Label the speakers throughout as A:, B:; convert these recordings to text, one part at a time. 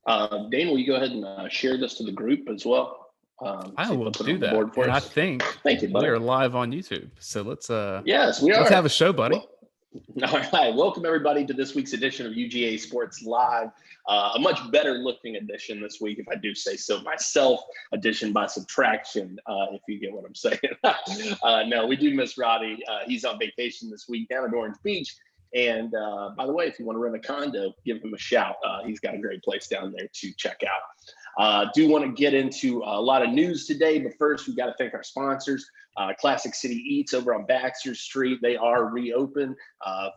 A: Dane, will you go ahead and share this to the group as well?
B: I
A: See if
B: will
A: they'll put it
B: do
A: on the
B: that.
A: board for
B: And I
A: us.
B: think
A: Thank you,
B: we
A: buddy.
B: are live on YouTube. So
A: Yes, we
B: let's
A: are.
B: have a show, buddy.
A: Well, all right. Welcome, everybody, to this week's edition of UGA Sports Live. A much better looking edition this week, if I do say so myself. Addition by subtraction, if you get what I'm saying. No, we do miss Roddy. He's on vacation this week down at Orange Beach. And by the way, if you want to rent a condo, give him a shout. He's got a great place down there to check out. Do want to get into a lot of news today, but first we got to thank our sponsors. Classic City Eats over on Baxter Street. They are reopened,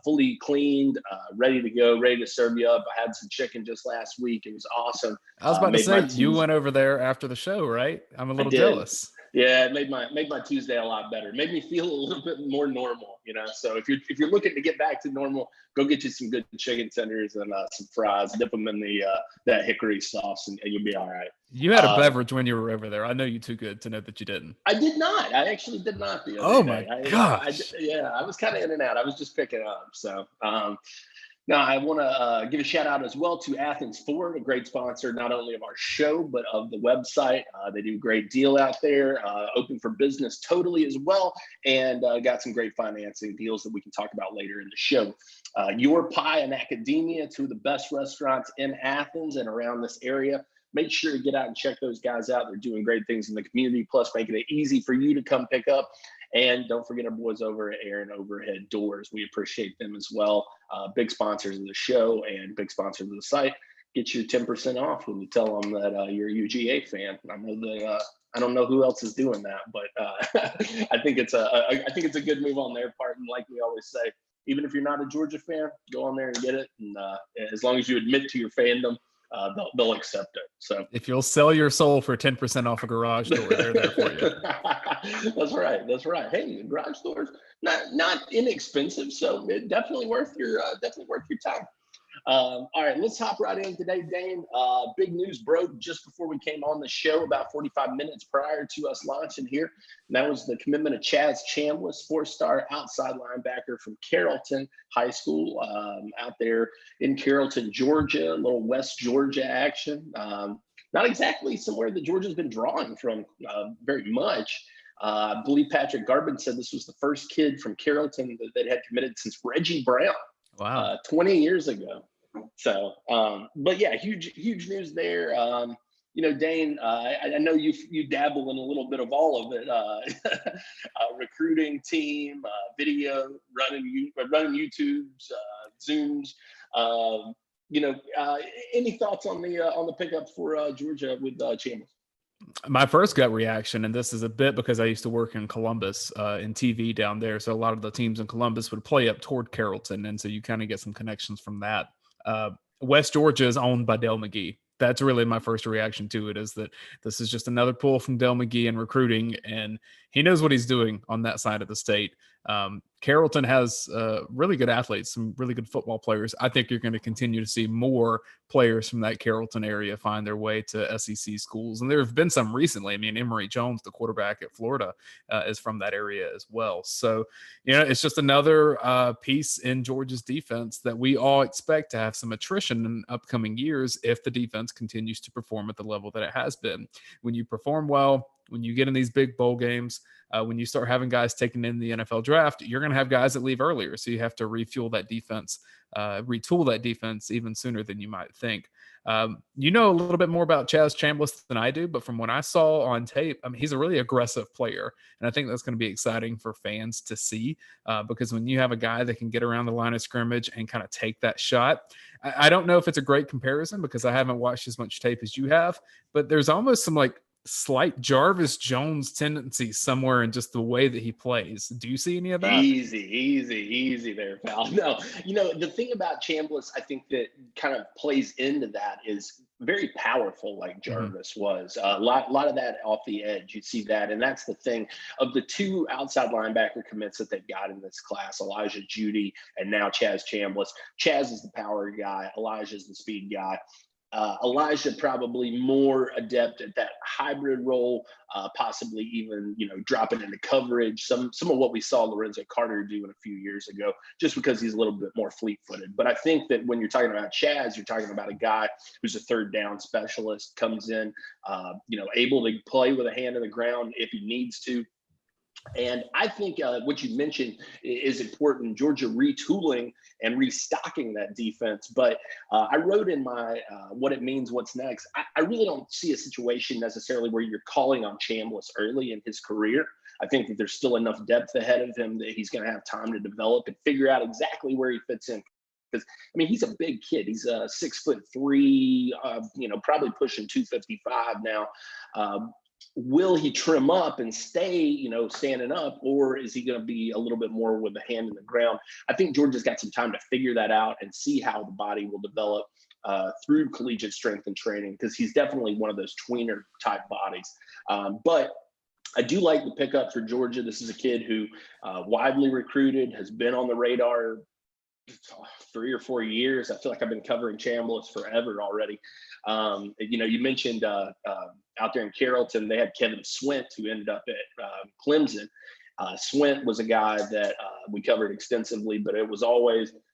A: fully cleaned, ready to go, ready to serve you up. I had some chicken just last week. It was awesome.
B: I was about to
A: Made
B: say
A: my
B: you
A: Tuesday.
B: went over there after the show, right? I'm a
A: I
B: little
A: did.
B: jealous.
A: Yeah, it made my Tuesday a lot better. It made me feel a little bit more normal, you know. So if you're looking to get back to normal, go get you some good chicken tenders and some fries. Dip them in the that hickory sauce, and you'll be all right.
B: You had a beverage when you were over there. I know you too good to know that you didn't.
A: I did not. I actually did not the
B: Oh
A: other
B: my
A: day.
B: gosh.
A: I was kind of in and out. I was just picking up. So now I want to give a shout out as well to Athens Ford, a great sponsor not only of our show but of the website. They do a great deal out there, open for business totally as well, and got some great financing deals that we can talk about later in the show. Your Pie and Academia, two of the best restaurants in Athens and around this area. Make sure to get out and check those guys out. They're doing great things in the community, plus making it easy for you to come pick up. And don't forget our boys over at Aaron Overhead Doors. We appreciate them as well. Big sponsors of the show and big sponsors of the site. Get you 10% off when you tell them that you're a UGA fan. I know that I don't know who else is doing that, but I think it's a good move on their part. And like we always say, even if you're not a Georgia fan, go on there and get it. And as long as you admit to your fandom, they'll accept it. So
B: if you'll sell your soul for 10% off a garage door, they're there for you.
A: That's right. That's right. Hey, the garage doors not inexpensive, so it definitely worth your time. All right, let's hop right in today, Dane. Big news broke just before we came on the show, about 45 minutes prior to us launching here. And that was the commitment of Chaz Chambliss, four-star outside linebacker from Carrollton High School, out there in Carrollton, Georgia, a little West Georgia action. Not exactly somewhere that Georgia's been drawing from very much. I believe Patrick Garbin said this was the first kid from Carrollton that had committed since Reggie Brown.
B: Wow.
A: 20 years ago. So, but yeah, huge news there. Dane, I know you dabble in a little bit of all of it, recruiting team, video, running YouTubes, Zooms. Any thoughts on the pickup for Georgia with Chambliss?
B: My first gut reaction, and this is a bit because I used to work in Columbus in TV down there, so a lot of the teams in Columbus would play up toward Carrollton, and so you kind of get some connections from that. West Georgia is owned by Dale McGee. That's really my first reaction to it, is that this is just another pull from Dale McGee in recruiting, and he knows what he's doing on that side of the state. Carrollton has really good athletes, some really good football players. I think you're going to continue to see more players from that Carrollton area find their way to SEC schools. And there have been some recently. I mean, Emory Jones, the quarterback at Florida, is from that area as well. So, it's just another piece in Georgia's defense that we all expect to have some attrition in upcoming years if the defense continues to perform at the level that it has been. When you perform well, when you get in these big bowl games, when you start having guys taken in the NFL draft, you're going to have guys that leave earlier. So you have to refuel that defense, retool that defense even sooner than you might think. You know a little bit more about Chaz Chambliss than I do, but from what I saw on tape, I mean, he's a really aggressive player. And I think that's going to be exciting for fans to see because when you have a guy that can get around the line of scrimmage and kind of take that shot, I don't know if it's a great comparison because I haven't watched as much tape as you have, but there's almost some slight Jarvis Jones tendency somewhere in just the way that he plays. Do you see any of that?
A: Easy there, pal. No, the thing about Chambliss, I think that kind of plays into that is very powerful, like Jarvis was. A lot of that off the edge. You see that, and that's the thing of the two outside linebacker commits that they've got in this class: Elijah Judy and now Chaz Chambliss. Chaz is the power guy. Elijah is the speed guy. Elijah probably more adept at that hybrid role, possibly even, dropping into coverage. Some of what we saw Lorenzo Carter do a few years ago, just because he's a little bit more fleet-footed. But I think that when you're talking about Chaz, you're talking about a guy who's a third down specialist, comes in, able to play with a hand in the ground if he needs to. And I think what you mentioned is important, Georgia retooling and restocking that defense. But I wrote in my what it means, what's next. I really don't see a situation necessarily where you're calling on Chambliss early in his career. I think that there's still enough depth ahead of him that he's going to have time to develop and figure out exactly where he fits in. Because, he's a big kid. He's 6'3", probably pushing 255 now. Will he trim up and stay, standing up, or is he going to be a little bit more with the hand in the ground? I think Georgia's got some time to figure that out and see how the body will develop through collegiate strength and training, because he's definitely one of those tweener type bodies. But I do like the pickup for Georgia. This is a kid who widely recruited, has been on the radar 3 or 4 years. I feel like I've been covering Chambliss forever already. You mentioned out there in Carrollton, they had Kevin Swint, who ended up at Clemson. Swint was a guy that we covered extensively, but it was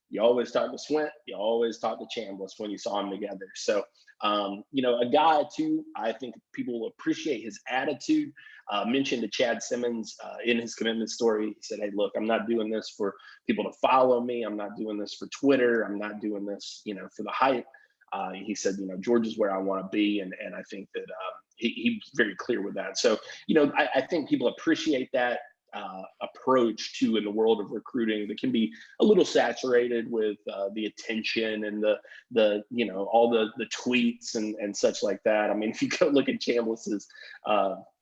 A: you always talk to Swint, you always talk to Chambliss when you saw them together. So, a guy too, I think people will appreciate his attitude. Mentioned to Chad Simmons in his commitment story, he said, "Hey, look, I'm not doing this for people to follow me. I'm not doing this for Twitter. I'm not doing this, for the hype." He said, Georgia's where I want to be. And I think that he's very clear with that. So, I think people appreciate that approach too in the world of recruiting that can be a little saturated with the attention and the all the tweets and such like that. I mean, if you go look at Chambliss's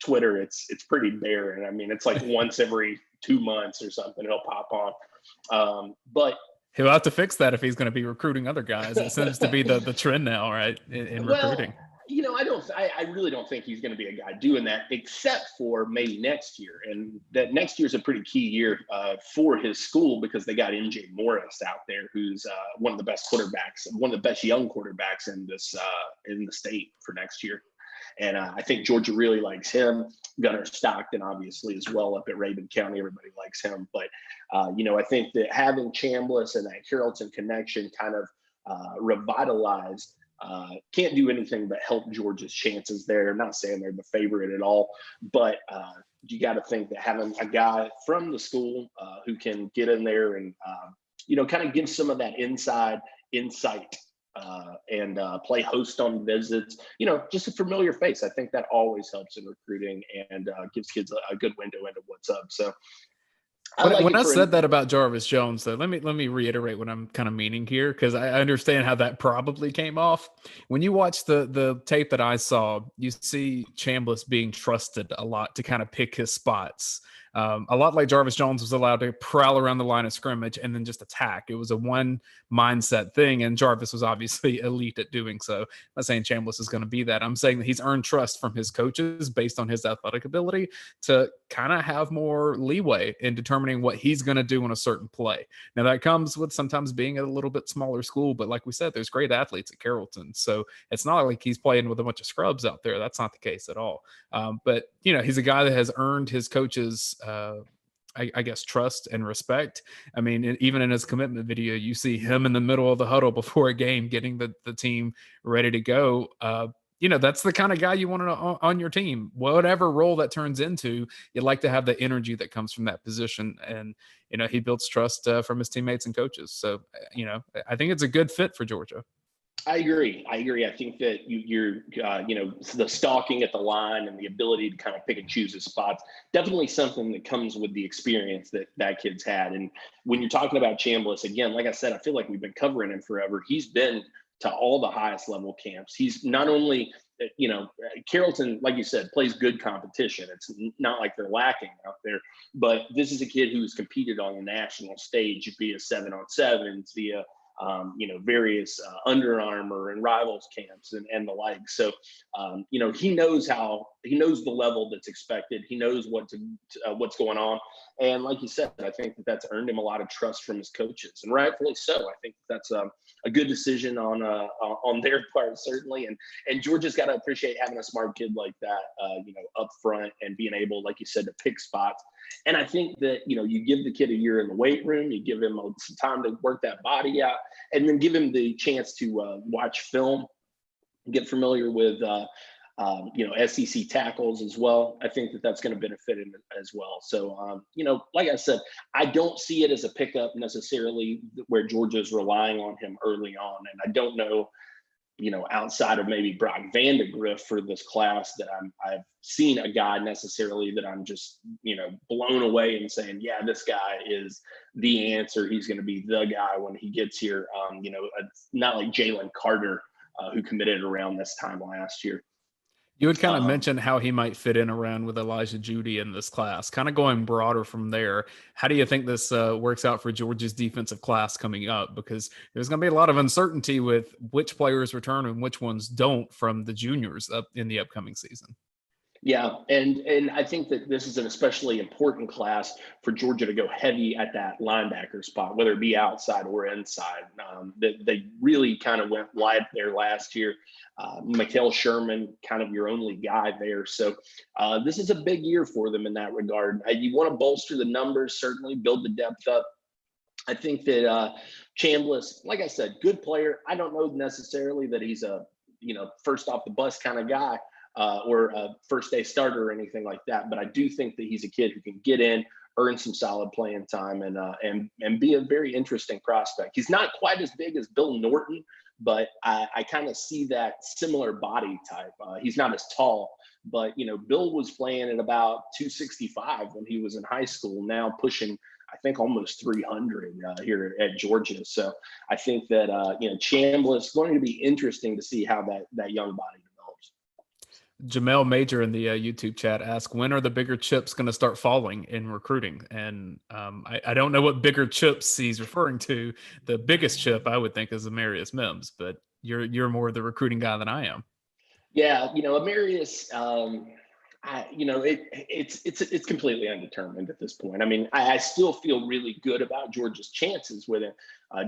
A: Twitter, it's pretty barren. I mean, it's like once every 2 months or something, it'll pop on. But
B: he'll have to fix that if he's going to be recruiting other guys. It seems to be the trend now, right? In recruiting.
A: I really don't think he's going to be a guy doing that, except for maybe next year. And that next year is a pretty key year for his school, because they got MJ Morris out there, who's one of the best quarterbacks, one of the best young quarterbacks in the state for next year. And I think Georgia really likes him. Gunnar Stockton, obviously, as well up at Raven County. Everybody likes him. But, I think that having Chambliss and that Carrollton connection kind of revitalized can't do anything but help Georgia's chances there. I'm not saying they're the favorite at all, but you got to think that having a guy from the school who can get in there and, kind of give some of that inside insight and play host on visits, just a familiar face. I think that always helps in recruiting and gives kids a good window into what's up. So
B: when I said that about Jarvis Jones, though, let me reiterate what I'm kind of meaning here, because I understand how that probably came off. When you watch the tape that I saw, you see Chambliss being trusted a lot to kind of pick his spots. A lot like Jarvis Jones was allowed to prowl around the line of scrimmage and then just attack. It was a one mindset thing, and Jarvis was obviously elite at doing so. I'm not saying Chambliss is going to be that. I'm saying that he's earned trust from his coaches based on his athletic ability to kind of have more leeway in determining what he's going to do in a certain play. Now, that comes with sometimes being at a little bit smaller school, but like we said, there's great athletes at Carrollton, so it's not like he's playing with a bunch of scrubs out there. That's not the case at all. But he's a guy that has earned his coaches I guess trust and respect. I mean, even in his commitment video, you see him in the middle of the huddle before a game getting the team ready to go. That's the kind of guy you want on your team. Whatever role that turns into, you'd like to have the energy that comes from that position. And, he builds trust from his teammates and coaches. So, I think it's a good fit for Georgia.
A: I agree. I think that you're the stalking at the line and the ability to kind of pick and choose his spots, definitely something that comes with the experience that kid's had. And when you're talking about Chambliss, again, like I said, I feel like we've been covering him forever. He's been to all the highest level camps. He's not only, Carrollton, like you said, plays good competition. It's not like they're lacking out there, but this is a kid who's competed on the national stage via 7-on-7s, via various Under Armour and Rivals camps and the like. So, he knows the level that's expected. He knows what's going on. And like you said, I think that's earned him a lot of trust from his coaches, and rightfully so. I think that's a good decision on their part, certainly. And Georgia's got to appreciate having a smart kid like that, up front and being able, like you said, to pick spots. And I think that, you give the kid a year in the weight room, you give him some time to work that body out, and then give him the chance to watch film, get familiar with, SEC tackles as well. I think that's going to benefit him as well. So, like I said, I don't see it as a pickup necessarily where Georgia's relying on him early on. And I don't know, outside of maybe Brock Vandegrift for this class, that I've seen a guy necessarily that I'm just, blown away and saying, yeah, this guy is the answer. He's going to be the guy when he gets here. It's not like Jalen Carter, who committed around this time last year.
B: You would kind of mention how he might fit in around with Elijah Judy in this class, kind of going broader from there. How do you think this works out for Georgia's defensive class coming up? Because there's going to be a lot of uncertainty with which players return and which ones don't from the juniors up in the upcoming season.
A: Yeah, and I think that this is an especially important class for Georgia to go heavy at that linebacker spot, whether it be outside or inside. They really kind of went light there last year. Mikael Sherman, kind of your only guy there. So this is a big year for them in that regard. You want to bolster the numbers, certainly build the depth up. I think that Chambliss, like I said, good player. I don't know necessarily that he's a first off the bus kind of guy. Or a first day starter or anything like that. But I do think that he's a kid who can get in, earn some solid playing time, and be a very interesting prospect. He's not quite as big as Bill Norton, but I kind of see that similar body type. He's not as tall, but Bill was playing at about 265 when he was in high school, now pushing, I think, almost 300 here at Georgia. So I think that Chambliss is going to be interesting to see how that young body develops.
B: Jamel Major in the YouTube chat asked, when are the bigger chips going to start falling in recruiting? And I don't know what bigger chips he's referring to. The biggest chip I would think is Amarius Mims, but you're more the recruiting guy than I am.
A: Yeah, Amarius, it's completely undetermined at this point. I mean, I still feel really good about Georgia's chances with it.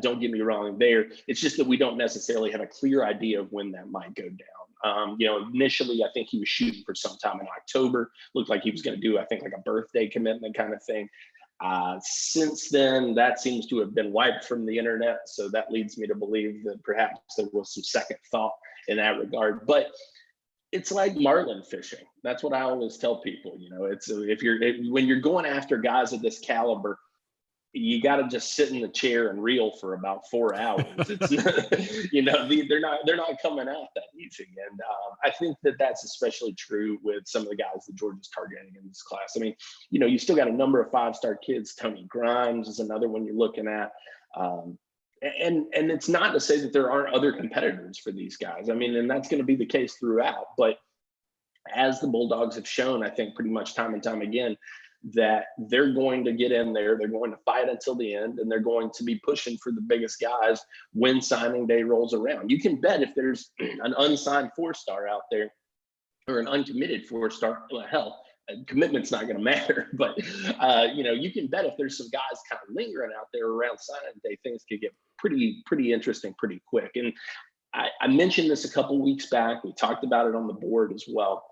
A: Don't get me wrong there. It's just that we don't necessarily have a clear idea of when that might go down. Initially, I think he was shooting for sometime in October. Looked like he was going to do, I think, like a birthday commitment kind of thing. Since then, that seems to have been wiped from the internet. So that leads me to believe that perhaps there was some second thought in that regard. But it's like marlin fishing. That's what I always tell people. It's when you're going after guys of this caliber, you got to just sit in the chair and reel for about 4 hours. It's they're not coming out that easy. And I think that's especially true with some of the guys that Georgia's targeting in this class. I mean, you still got a number of 5-star kids. Tony Grimes is another one you're looking at. And it's not to say that there aren't other competitors for these guys. I mean, and that's going to be the case throughout. But as the Bulldogs have shown, I think pretty much time and time again, that they're going to get in there, they're going to fight until the end, and they're going to be pushing for the biggest guys when signing day rolls around. You can bet if there's an unsigned 4-star out there or an uncommitted 4-star, well, hell, commitment's not going to matter, but you can bet if there's some guys kind of lingering out there around signing day, things could get pretty interesting pretty quick. And I mentioned this a couple weeks back. We talked about it on the board as well.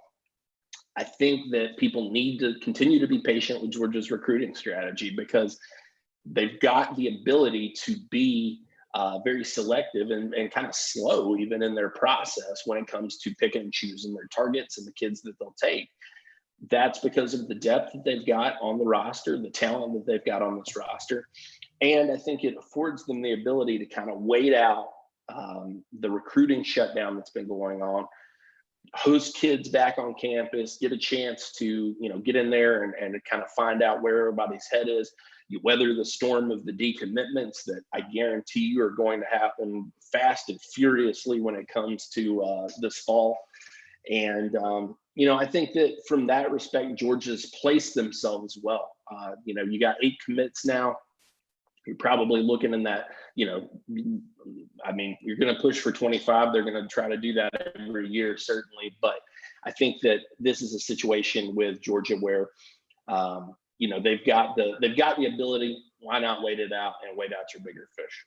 A: I think that people need to continue to be patient with Georgia's recruiting strategy, because they've got the ability to be very selective and kind of slow even in their process when it comes to picking and choosing their targets and the kids that they'll take. That's because of the depth that they've got on the roster, the talent that they've got on this roster. And I think it affords them the ability to kind of wait out the recruiting shutdown that's been going on, host kids back on campus, get a chance to, get in there and kind of find out where everybody's head is. You weather the storm of the decommitments that I guarantee you are going to happen fast and furiously when it comes to this fall. And, I think that from that respect, Georgia's placed themselves well. You got 8 commits now. you're probably looking in that, I mean, you're going to push for 25. They're going to try to do that every year, certainly. But I think that this is a situation with Georgia where, they've got the ability. Why not wait it out and wait out your bigger fish?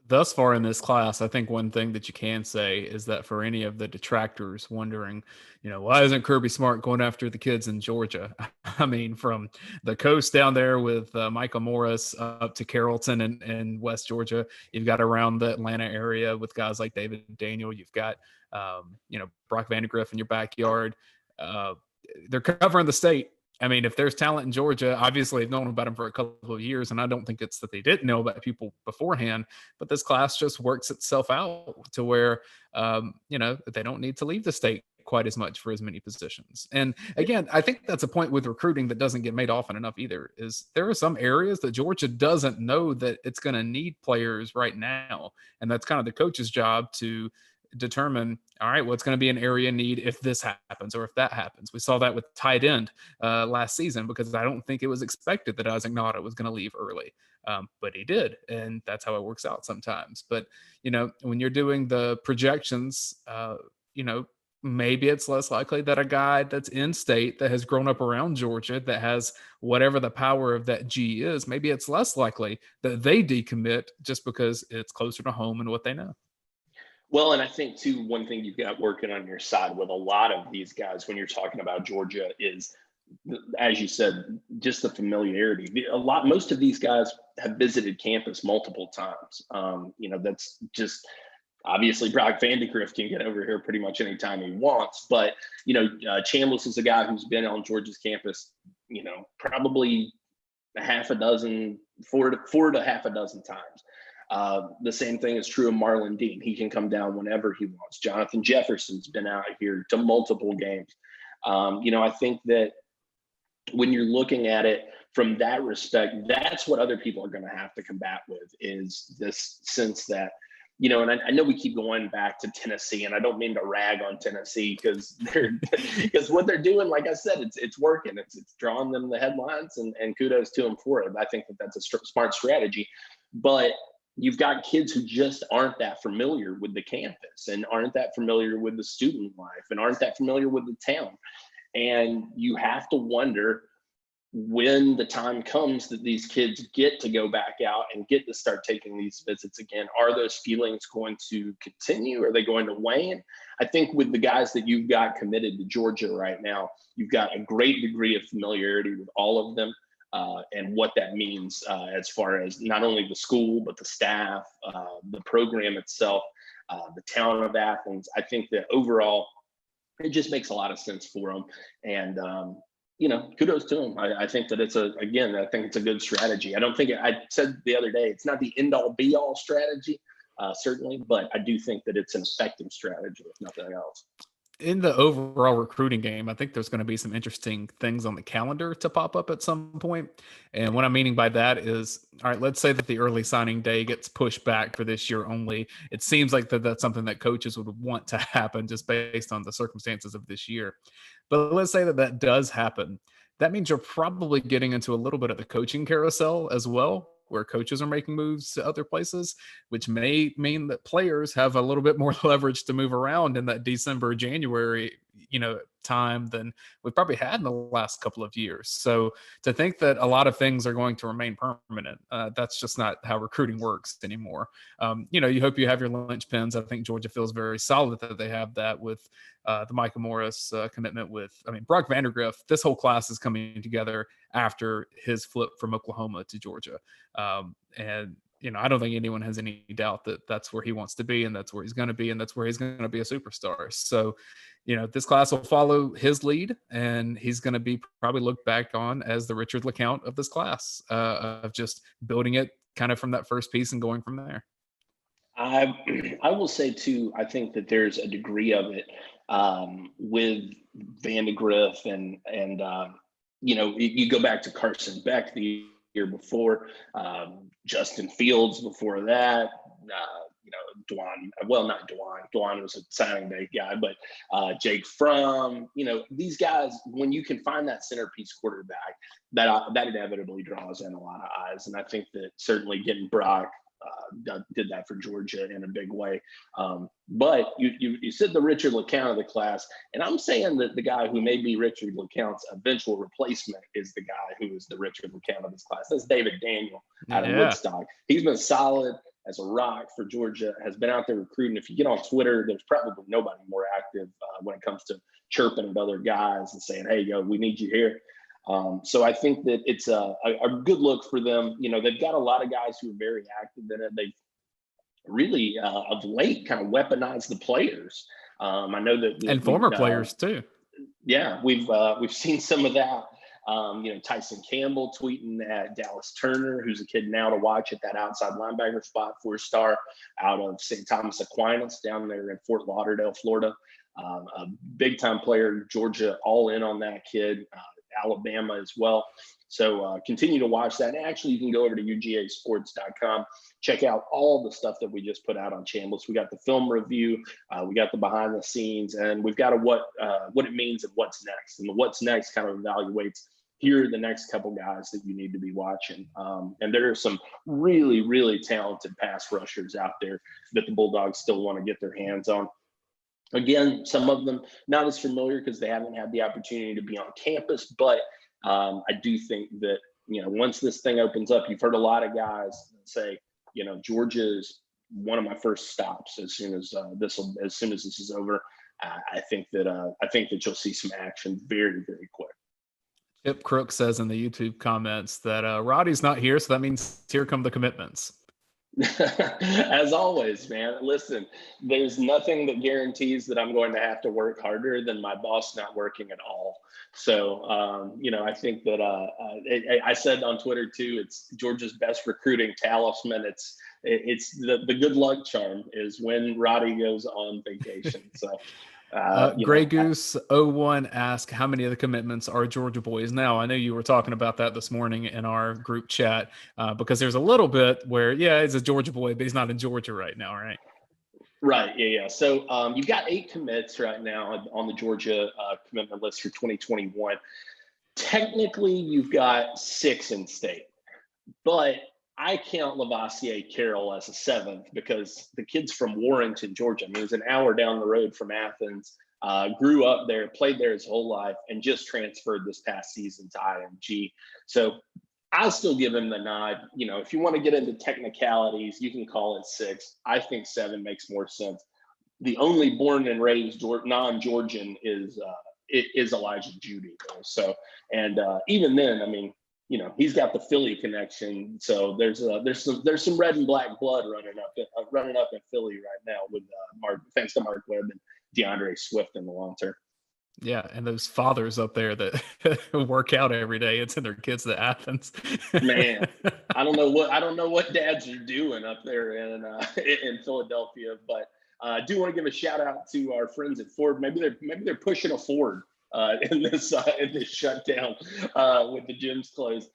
B: Thus far in this class, I think one thing that you can say is that for any of the detractors wondering, why isn't Kirby Smart going after the kids in Georgia? I mean, from the coast down there with Michael Morris up to Carrollton and West Georgia, you've got around the Atlanta area with guys like David Daniel. You've got, Brock Vandegrift in your backyard. They're covering the state. I mean, if there's talent in Georgia, obviously I've known about them for a couple of years, and I don't think it's that they didn't know about people beforehand, but this class just works itself out to where, they don't need to leave the state quite as much for as many positions. And again, I think that's a point with recruiting that doesn't get made often enough either, is there are some areas that Georgia doesn't know that it's going to need players right now. And that's kind of the coach's job to determine, all right, what's going to be an area need if this happens or if that happens. We saw that with tight end last season, because I don't think it was expected that Isaac Nauta was going to leave early, but he did, and that's how it works out sometimes. But when you're doing the projections, maybe it's less likely that a guy that's in state that has grown up around Georgia, that has whatever the power of that G is, maybe it's less likely that they decommit just because it's closer to home and what they know.
A: Well, and I think too, one thing you've got working on your side with a lot of these guys when you're talking about Georgia is, as you said, just the familiarity. Most of these guys have visited campus multiple times. That's just obviously Brock Vandegrift can get over here pretty much anytime he wants. But Chambliss is a guy who's been on Georgia's campus, probably four to half a dozen times. The same thing is true of Marlon Dean. He can come down whenever he wants. Jonathan Jefferson's been out here to multiple games. I think that when you're looking at it from that respect, that's what other people are going to have to combat with, is this sense that, and I know we keep going back to Tennessee, and I don't mean to rag on Tennessee because what they're doing, like I said, it's working. It's drawing them the headlines, and kudos to them for it. I think that that's a smart strategy. But you've got kids who just aren't that familiar with the campus and aren't that familiar with the student life and aren't that familiar with the town. And you have to wonder, when the time comes that these kids get to go back out and get to start taking these visits again, are those feelings going to continue? Are they going to wane? I think with the guys that you've got committed to Georgia right now, you've got a great degree of familiarity with all of them. And what that means as far as not only the school, but the staff, the program itself, the town of Athens. I think that overall, it just makes a lot of sense for them. And, kudos to them. I think that I think it's a good strategy. I said the other day, it's not the end all be all strategy, certainly, but I do think that it's an effective strategy, if nothing else.
B: In the overall recruiting game, I think there's going to be some interesting things on the calendar to pop up at some point. And what I'm meaning by that is, all right, let's say that the early signing day gets pushed back for this year only. It seems like that's something that coaches would want to happen just based on the circumstances of this year. But let's say that does happen. That means you're probably getting into a little bit of the coaching carousel as well, where coaches are making moves to other places, which may mean that players have a little bit more leverage to move around in that December, January, time than we've probably had in the last couple of years. So to think that a lot of things are going to remain permanent, that's just not how recruiting works anymore. You hope you have your linchpins. I think Georgia feels very solid that they have that with the Micah Morris commitment Brock Vandegrift. This whole class is coming together after his flip from Oklahoma to Georgia. And I don't think anyone has any doubt that that's where he wants to be, and that's where he's going to be, and that's where he's going to be a superstar. So, this class will follow his lead, and he's going to be probably looked back on as the Richard LeCount of this class, of just building it kind of from that first piece and going from there.
A: I will say too, I think that there's a degree of it with Vandegrift and you go back to Carson Beck the year before, Justin Fields before that, Dwan, well, not Dwan. Dwan was a signing day guy, but Jake Fromm, these guys, when you can find that centerpiece quarterback, that inevitably draws in a lot of eyes. And I think that certainly getting Brock did that for Georgia in a big way. But you said the Richard LeCount of the class, and I'm saying that the guy who may be Richard LeCount's eventual replacement is the guy who is the Richard LeCount of this class. That's David Daniel out of Woodstock. He's been solid as a rock for Georgia, has been out there recruiting. If you get on Twitter, there's probably nobody more active when it comes to chirping at other guys and saying, hey, yo, we need you here. So I think that it's a good look for them. They've got a lot of guys who are very active in it. They've really, of late, kind of weaponized the players. I know that
B: and former players too.
A: Yeah, we've seen some of that. Tyson Campbell tweeting at Dallas Turner, who's a kid now to watch at that outside linebacker spot, 4-star out of St. Thomas Aquinas down there in Fort Lauderdale, Florida. A big time player, Georgia all in on that kid. Alabama as well. So continue to watch that. And actually, you can go over to UGAsports.com, check out all the stuff that we just put out on Chambliss. We got the film review, we got the behind the scenes, and we've got what it means and what's next. And the what's next kind of evaluates, here are the next couple guys that you need to be watching. And there are some really, really talented pass rushers out there that the Bulldogs still want to get their hands on. Again, some of them not as familiar because they haven't had the opportunity to be on campus, but I do think that, once this thing opens up, you've heard a lot of guys say, Georgia is one of my first stops as soon as this is over. I think that you'll see some action very, very quick.
B: Chip Crook says in the YouTube comments that Roddy's not here, so that means here come the commitments.
A: As always, man, listen, there's nothing that guarantees that I'm going to have to work harder than my boss not working at all. So, I think that I said on Twitter too, it's Georgia's best recruiting talisman. It's the good luck charm is when Roddy goes on vacation. So.
B: Grey Goose 01 asked how many of the commitments are Georgia boys now. I know you were talking about that this morning in our group chat because there's a little bit where, he's a Georgia boy, but he's not in Georgia right now, right?
A: Right. Yeah. So you've got 8 commits right now on the Georgia commitment list for 2021. Technically, you've got 6 in state, but I count Lavassier Carroll as a 7th because the kid's from Warrenton, Georgia. I mean, he was an hour down the road from Athens, grew up there, played there his whole life, and just transferred this past season to IMG. So I'll still give him the nod. If you want to get into technicalities, you can call it 6. I think 7 makes more sense. The only born and raised non-Georgian is Elijah Judy. So, and even then, I mean, he's got the Philly connection, so there's some red and black blood running up in Philly right now with thanks to Mark Webb and DeAndre Swift in the long term.
B: Yeah, and those fathers up there that work out every day and send their kids to Athens.
A: Man, I don't know what dads are doing up there in Philadelphia, but I do want to give a shout out to our friends at Ford. Maybe they're pushing a Ford. In this shutdown with the gyms closed.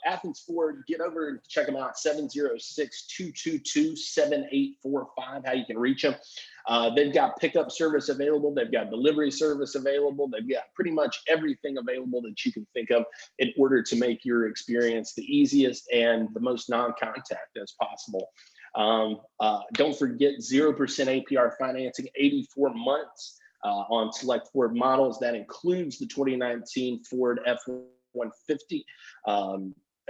A: Athens Ford, get over and check them out, 706-222-7845, how you can reach them. They've got pickup service available. They've got delivery service available. They've got pretty much everything available that you can think of in order to make your experience the easiest and the most non-contact as possible. Don't forget 0% APR financing, 84 months. On select Ford models. That includes the 2019 Ford F-150,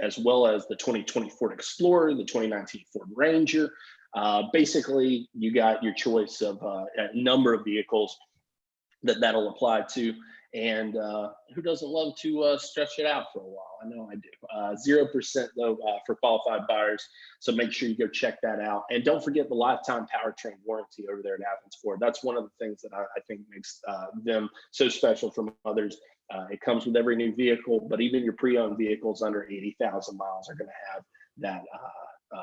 A: as well as the 2020 Ford Explorer, the 2019 Ford Ranger. Basically, you got your choice of a number of vehicles that'll apply to. And who doesn't love to stretch it out for a while? I know I do. 0% though for qualified buyers. So make sure you go check that out. And don't forget the lifetime powertrain warranty over there at Athens Ford. That's one of the things that I think makes them so special from others. It comes with every new vehicle, but even your pre-owned vehicles under 80,000 miles are going to have that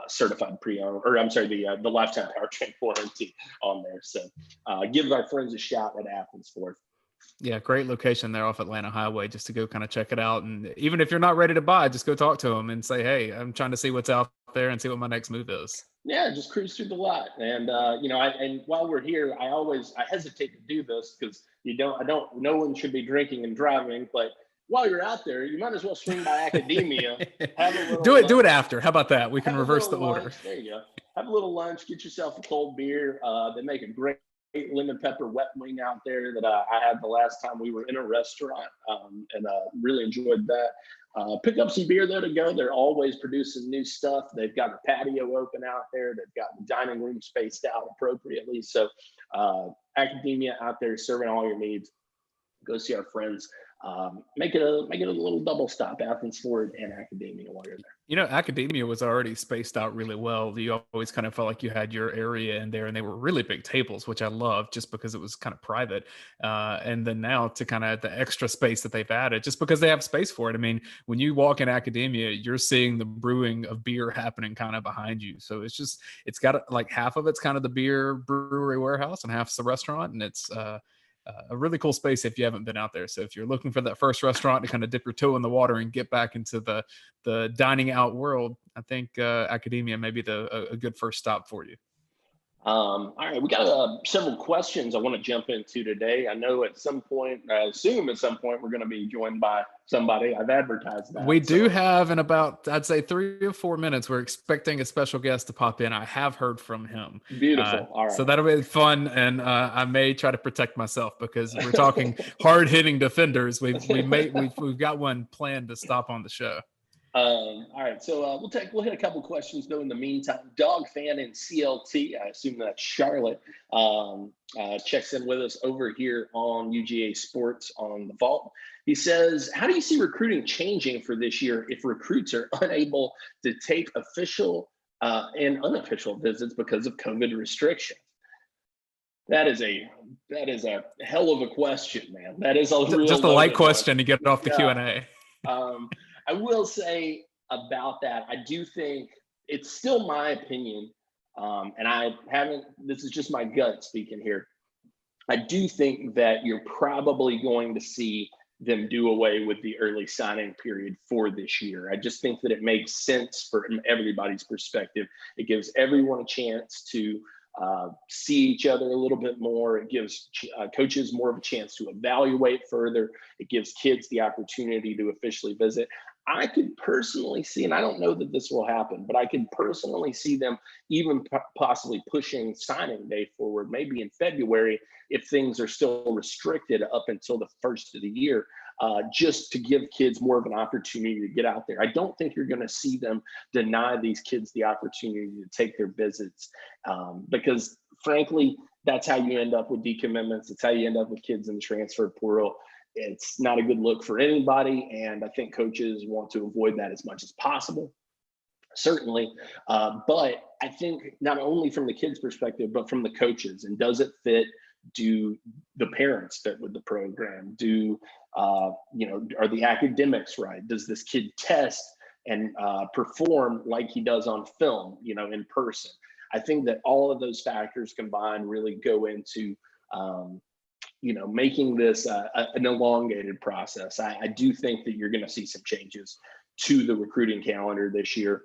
A: certified pre-owned, or I'm sorry, the lifetime powertrain warranty on there. So give our friends a shout at Athens Ford.
B: Yeah, great location there off Atlanta Highway just to go kind of check it out. And even if you're not ready to buy, just go talk to them and say, hey, I'm trying to see what's out there and see what my next move is.
A: Yeah, just cruise through the lot. And and while we're here, I hesitate to do this because no one should be drinking and driving, but while you're out there, you might as well swing by Academia, have a
B: do
A: little
B: it after. How about that? We can
A: have a
B: reverse the
A: little
B: order.
A: lunch. There you go. Have a little lunch, get yourself a cold beer. They make a great lemon pepper wet wing out there that I had the last time we were in a restaurant, and really enjoyed that. Pick up some beer though to go. They're always producing new stuff. They've got a patio open out there. They've got the dining room spaced out appropriately. So Academia out there serving all your needs. Go see our friends. Make it a little double stop, Athens Ford and Academia while you're there.
B: You know, Academia was already spaced out really well. You always kind of felt like you had your area in there, and they were really big tables, which I love just because it was kind of private. And then now to kind of the extra space that they've added, just because they have space for it. I mean, when you walk in Academia, you're seeing the brewing of beer happening kind of behind you. So it's got like half of it's kind of the beer brewery warehouse and half's the restaurant. And it's, a really cool space if you haven't been out there. So if you're looking for that first restaurant to kind of dip your toe in the water and get back into the dining out world, I think Academia may be a good first stop for you.
A: All right, we got several questions I want to jump into today. I know at some point, I assume at some point, we're going to be joined by somebody. I've advertised that.
B: We do have in about, I'd say 3 or 4 minutes, we're expecting a special guest to pop in. I have heard from him.
A: Beautiful. All right.
B: So that'll be fun. And I may try to protect myself because we're talking hard hitting defenders. We've got one planned to stop on the show.
A: All right, so we'll hit a couple questions though in the meantime. Dog fan in CLT, I assume that's Charlotte, checks in with us over here on UGA Sports on the Vault. He says, how do you see recruiting changing for this year if recruits are unable to take official and unofficial visits because of COVID restrictions? That is a hell of a question, man. That is
B: just a light question to get off the Q&A.
A: I will say about that, I do think it's still my opinion, and this is just my gut speaking here. I do think that you're probably going to see them do away with the early signing period for this year. I just think that it makes sense from everybody's perspective. It gives everyone a chance to see each other a little bit more. It gives coaches more of a chance to evaluate further. It gives kids the opportunity to officially visit. I could personally see, and I don't know that this will happen, but I could personally see them even possibly pushing signing day forward, maybe in February, if things are still restricted up until the first of the year, just to give kids more of an opportunity to get out there. I don't think you're going to see them deny these kids the opportunity to take their visits, because frankly, that's how you end up with decommitments. It's how you end up with kids in the transfer portal. It's not a good look for anybody, and I think coaches want to avoid that as much as possible, certainly. But I think not only from the kids' perspective, but from the coaches, and does it fit? Do the parents fit with the program? Are the academics right? Does this kid test and perform like he does on film, in person? I think that all of those factors combined really go into making this an elongated process. I do think that you're going to see some changes to the recruiting calendar this year.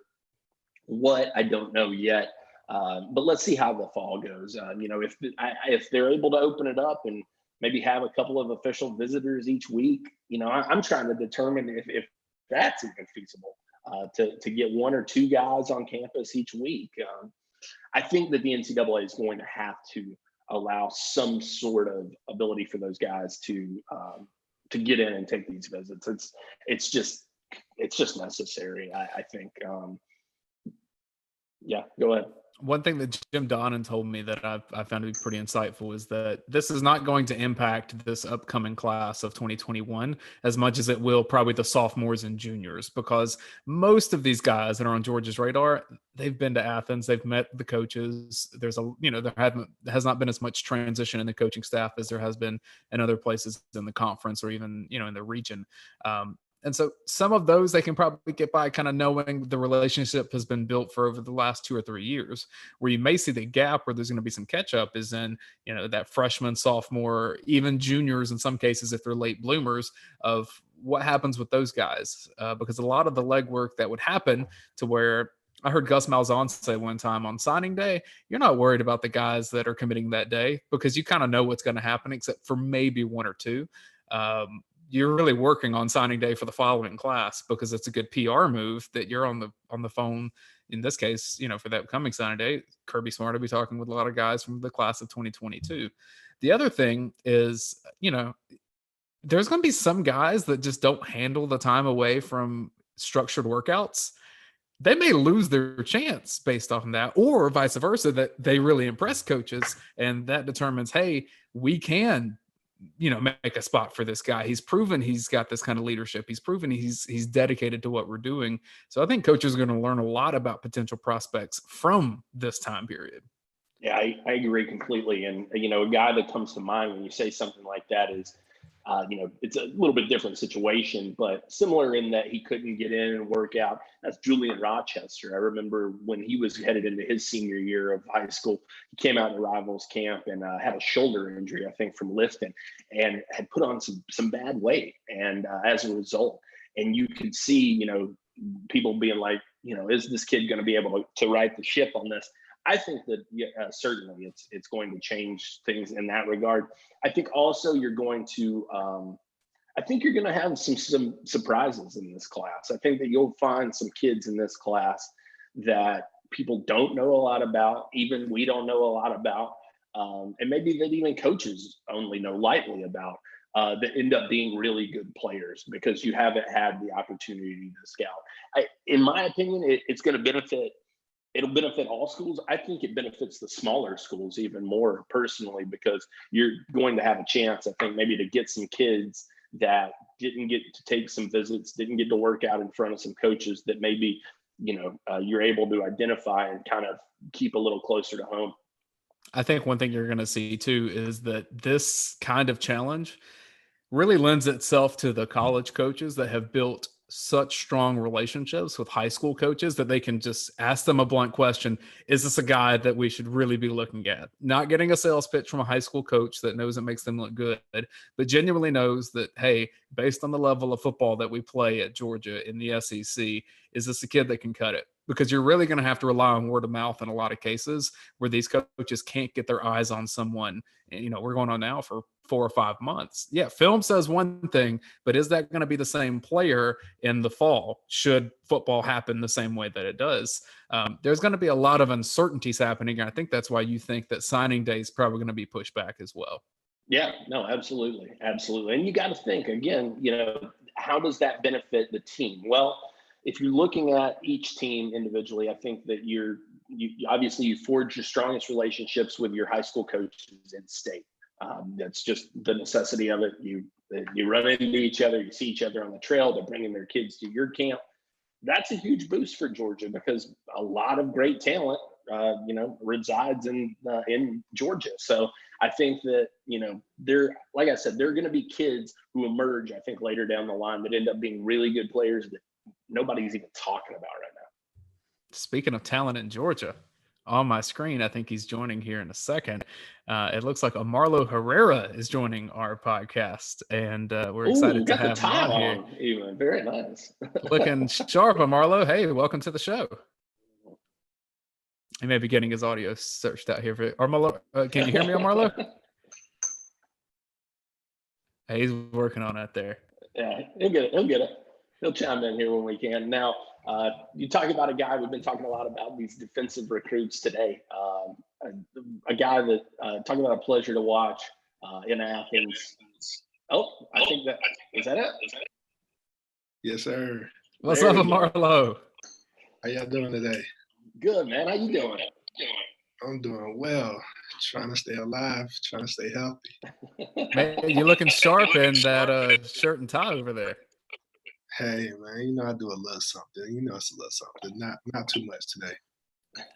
A: What, I don't know yet, but let's see how the fall goes. If they're able to open it up and maybe have a couple of official visitors each week, I'm trying to determine if that's even feasible, to get 1 or 2 guys on campus each week. I think that the NCAA is going to have to allow some sort of ability for those guys to get in and take these visits. It's just necessary, I think. Yeah, go ahead.
B: One thing that Jim Donnan told me that I found to be pretty insightful is that this is not going to impact this upcoming class of 2021 as much as it will probably the sophomores and juniors, because most of these guys that are on Georgia's radar, they've been to Athens, they've met the coaches. There has not been as much transition in the coaching staff as there has been in other places in the conference or even, in the region. And so some of those they can probably get by kind of knowing the relationship has been built for over the last 2 or 3 years. Where you may see the gap where there's going to be some catch up is in, that freshman, sophomore, even juniors in some cases, if they're late bloomers, of what happens with those guys. Because a lot of the legwork that would happen to where I heard Gus Malzahn say one time on signing day, you're not worried about the guys that are committing that day because you kind of know what's going to happen, except for maybe one or two. You're really working on signing day for the following class because it's a good PR move that you're on the phone. In this case, for that coming signing day, Kirby Smart will be talking with a lot of guys from the class of 2022. The other thing is, there's going to be some guys that just don't handle the time away from structured workouts. They may lose their chance based off of that, or vice versa, that they really impress coaches and that determines, hey, we can, make a spot for this guy. He's proven he's got this kind of leadership. He's proven he's dedicated to what we're doing. So I think coaches are going to learn a lot about potential prospects from this time period.
A: Yeah, I agree completely. And, a guy that comes to mind when you say something like that is, it's a little bit different situation, but similar in that he couldn't get in and work out. That's Julian Rochester. I remember when he was headed into his senior year of high school, he came out in rivals camp and had a shoulder injury, I think, from lifting, and had put on some bad weight. And as a result, and you could see, people being like, is this kid going to be able to right the ship on this? I think that certainly it's going to change things in that regard. I think also you're going to have some surprises in this class. I think that you'll find some kids in this class that people don't know a lot about, even we don't know a lot about, and maybe that even coaches only know lightly about, that end up being really good players because you haven't had the opportunity to scout. In my opinion, it's going to benefit. It'll benefit all schools. I think it benefits the smaller schools even more personally because you're going to have a chance, I think, maybe to get some kids that didn't get to take some visits, didn't get to work out in front of some coaches that maybe, you're able to identify and kind of keep a little closer to home.
B: I think one thing you're going to see too is that this kind of challenge really lends itself to the college coaches that have built such strong relationships with high school coaches that they can just ask them a blunt question. Is this a guy that we should really be looking at? Not getting a sales pitch from a high school coach that knows it makes them look good, but genuinely knows that, hey, based on the level of football that we play at Georgia in the SEC, is this a kid that can cut it? Because you're really going to have to rely on word of mouth in a lot of cases where these coaches can't get their eyes on someone. And, we're going on now for 4 or 5 months. Yeah, film says one thing, but is that going to be the same player in the fall should football happen the same way that it does? There's going to be a lot of uncertainties happening. And I think that's why you think that signing day is probably going to be pushed back as well.
A: Yeah, no, absolutely. Absolutely. And you got to think again, how does that benefit the team? Well, if you're looking at each team individually, I think that you obviously you forge your strongest relationships with your high school coaches in state. That's just the necessity of it. You run into each other, you see each other on the trail. They're bringing their kids to your camp. That's a huge boost for Georgia because a lot of great talent, resides in Georgia. So I think that like I said, there are going to be kids who emerge, I think, later down the line that end up being really good players that nobody's even talking about right now.
B: Speaking of talent in Georgia, on my screen, I think he's joining here in a second. It looks like Amarlo Herrera is joining our podcast, and we're excited to have him on here.
A: Even very nice.
B: Looking sharp, Amarlo. Hey, welcome to the show. He may be getting his audio searched out here. For Amarlo, can you hear me, Amarlo? Hey, he's working on it there.
A: Yeah, he'll get it. He'll chime in here when we can. Now, you talk about a guy we've been talking a lot about these defensive recruits today. A guy that talking about a pleasure to watch in Athens. Oh, I think that is that it?
C: Yes, sir.
B: What's up, Amarlo?
C: How y'all doing today?
A: Good, man. How you doing?
C: I'm doing well. Trying to stay alive, trying to stay healthy.
B: Man, you're looking sharp in that shirt and tie over there.
C: Hey, man, I do a little something. It's a little something. Not too much today.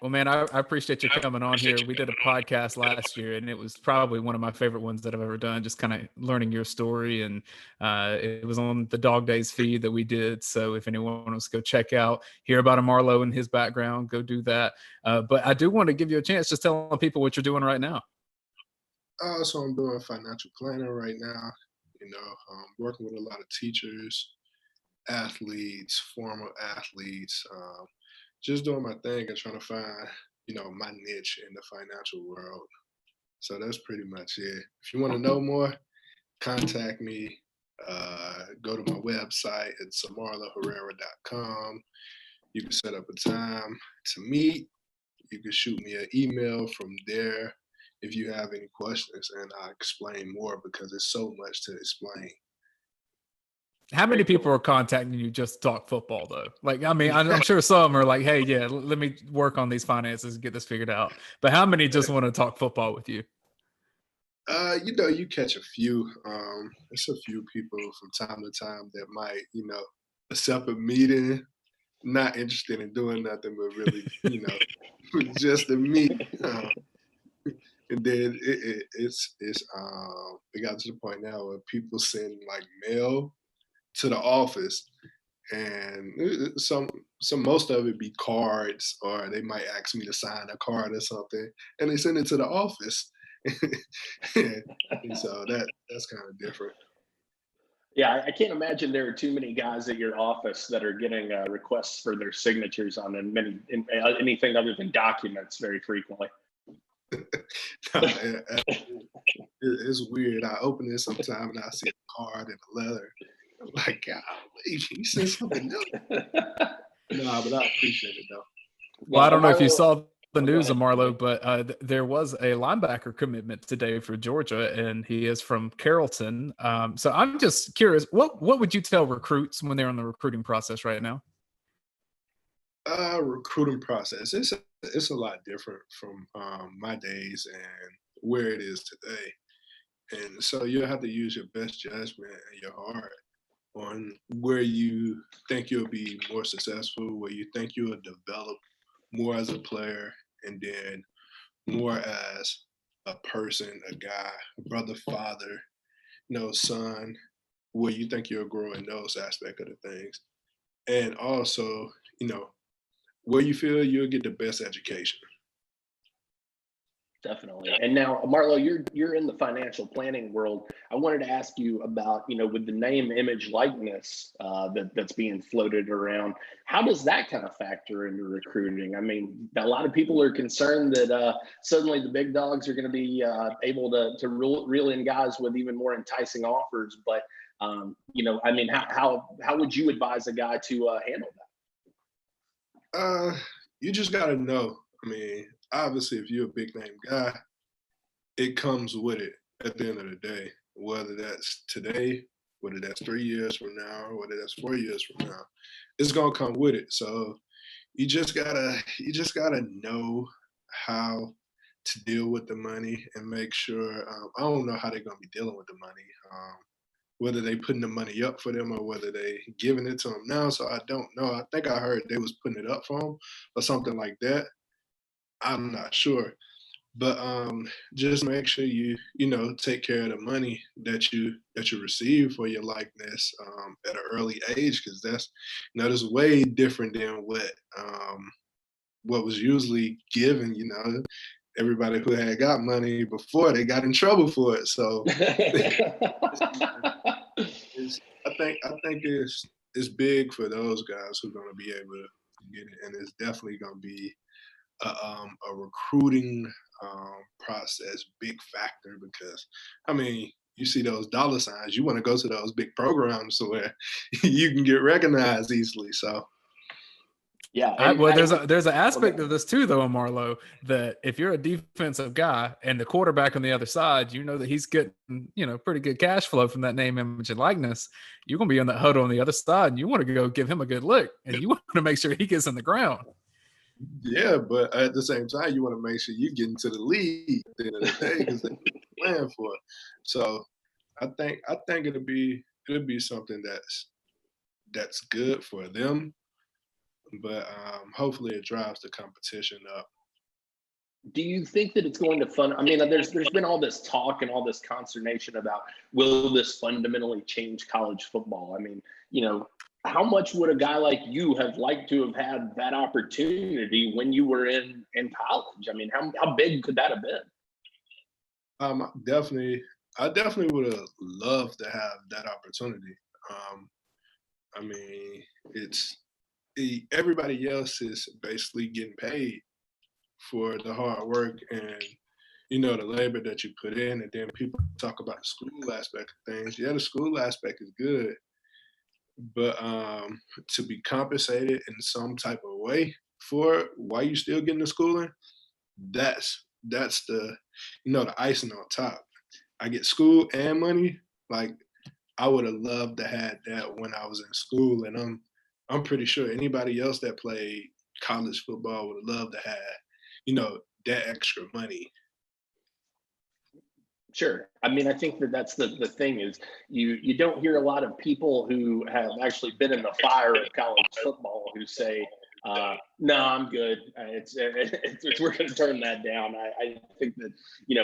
B: Well, man, I appreciate you coming on here. We did a podcast last year, and it was probably one of my favorite ones that I've ever done. Just kind of learning your story, and it was on the Dog Days feed that we did. So if anyone wants to go check out, hear about Marlo and his background, go do that. But I do want to give you a chance, just telling people what you're doing right now.
C: So I'm doing financial planning right now. Working with a lot of teachers, athletes, former athletes, just doing my thing and trying to find, my niche in the financial world. So that's pretty much it. If you want to know more, contact me. Go to my website at samarlaherrera.com. You can set up a time to meet. You can shoot me an email from there if you have any questions, and I'll explain more because there's so much to explain.
B: How many people are contacting you just to talk football, though? Like, I mean, I'm sure some are like, hey, yeah, let me work on these finances and get this figured out. But how many just want to talk football with you?
C: You catch a few. There's a few people from time to time that might, accept a meeting, not interested in doing nothing, but really, just to meet. And then it got to the point now where people send like mail to the office, and most of it be cards, or they might ask me to sign a card or something, and they send it to the office. And so that's kind of different.
A: Yeah, I can't imagine there are too many guys at your office that are getting requests for their signatures on anything other than documents very frequently.
C: It's weird. I open it sometime and I see a card and a letter. I'm like, God, you sent something else. Nah, but I appreciate it though.
B: Well, I don't know if you saw the news, Marlo, but there was a linebacker commitment today for Georgia, and he is from Carrollton. So I'm just curious, what would you tell recruits when they're in the recruiting process right now?
C: Recruiting process. It's a lot different from my days and where it is today. And so you'll have to use your best judgment and your heart on where you think you'll be more successful, where you think you'll develop more as a player, and then more as a person, a guy, brother, father, son, where you think you'll grow in those aspects of the things. And also, where you feel you'll get the best education.
A: Definitely. And now, Marlo, you're in the financial planning world. I wanted to ask you about, with the name, image, likeness that's being floated around. How does that kind of factor into recruiting? I mean, a lot of people are concerned that suddenly the big dogs are going to be able to reel in guys with even more enticing offers. But I mean, how would you advise a guy to handle
C: that? You just got to know. I mean, obviously, if you're a big name guy, it comes with it at the end of the day, whether that's today, whether that's 3 years from now, or whether that's 4 years from now, it's going to come with it. So you just gotta know how to deal with the money and make sure, I don't know how they're going to be dealing with the money, whether they putting the money up for them or whether they giving it to them now. So I don't know. I think I heard they was putting it up for them or something like that. I'm not sure, but just make sure you take care of the money that you receive for your likeness at an early age, because that's way different than what was usually given. Everybody who had got money before, they got in trouble for it. So I think it's big for those guys who are going to be able to get it, and it's definitely going to be a recruiting process big factor, because I mean, you see those dollar signs, you want to go to those big programs where you can get recognized easily. So
A: yeah,
B: there's an aspect of this too, though, Marlo, that if you're a defensive guy and the quarterback on the other side, that he's getting pretty good cash flow from that name, image, and likeness. You're gonna be on that huddle on the other side, and you want to go give him a good lick, and you want to make sure he gets in the ground.
C: Yeah, but at the same time, you want to make sure you get into the league at the end of the day, because they're playing for it. So I think it'll be something that's good for them, but hopefully it drives the competition up.
A: Do you think that it's going to fund? I mean, there's been all this talk and all this consternation about will this fundamentally change college football? I mean, how much would a guy like you have liked to have had that opportunity when you were in college? I mean, how big could that have been?
C: Definitely, I definitely would have loved to have that opportunity. Um, I mean, everybody else is basically getting paid for the hard work and the labor that you put in, and then people talk about the school aspect of things. Yeah, the school aspect is good, but to be compensated in some type of way for it while you still getting the schooling, that's the icing on top. I get school and money. Like, I would have loved to had that when I was in school, and I'm pretty sure anybody else that played college football would have loved to have that extra money.
A: Sure. I mean, I think that that's the thing is you don't hear a lot of people who have actually been in the fire of college football who say, no, I'm good. We're going to turn that down. I think that,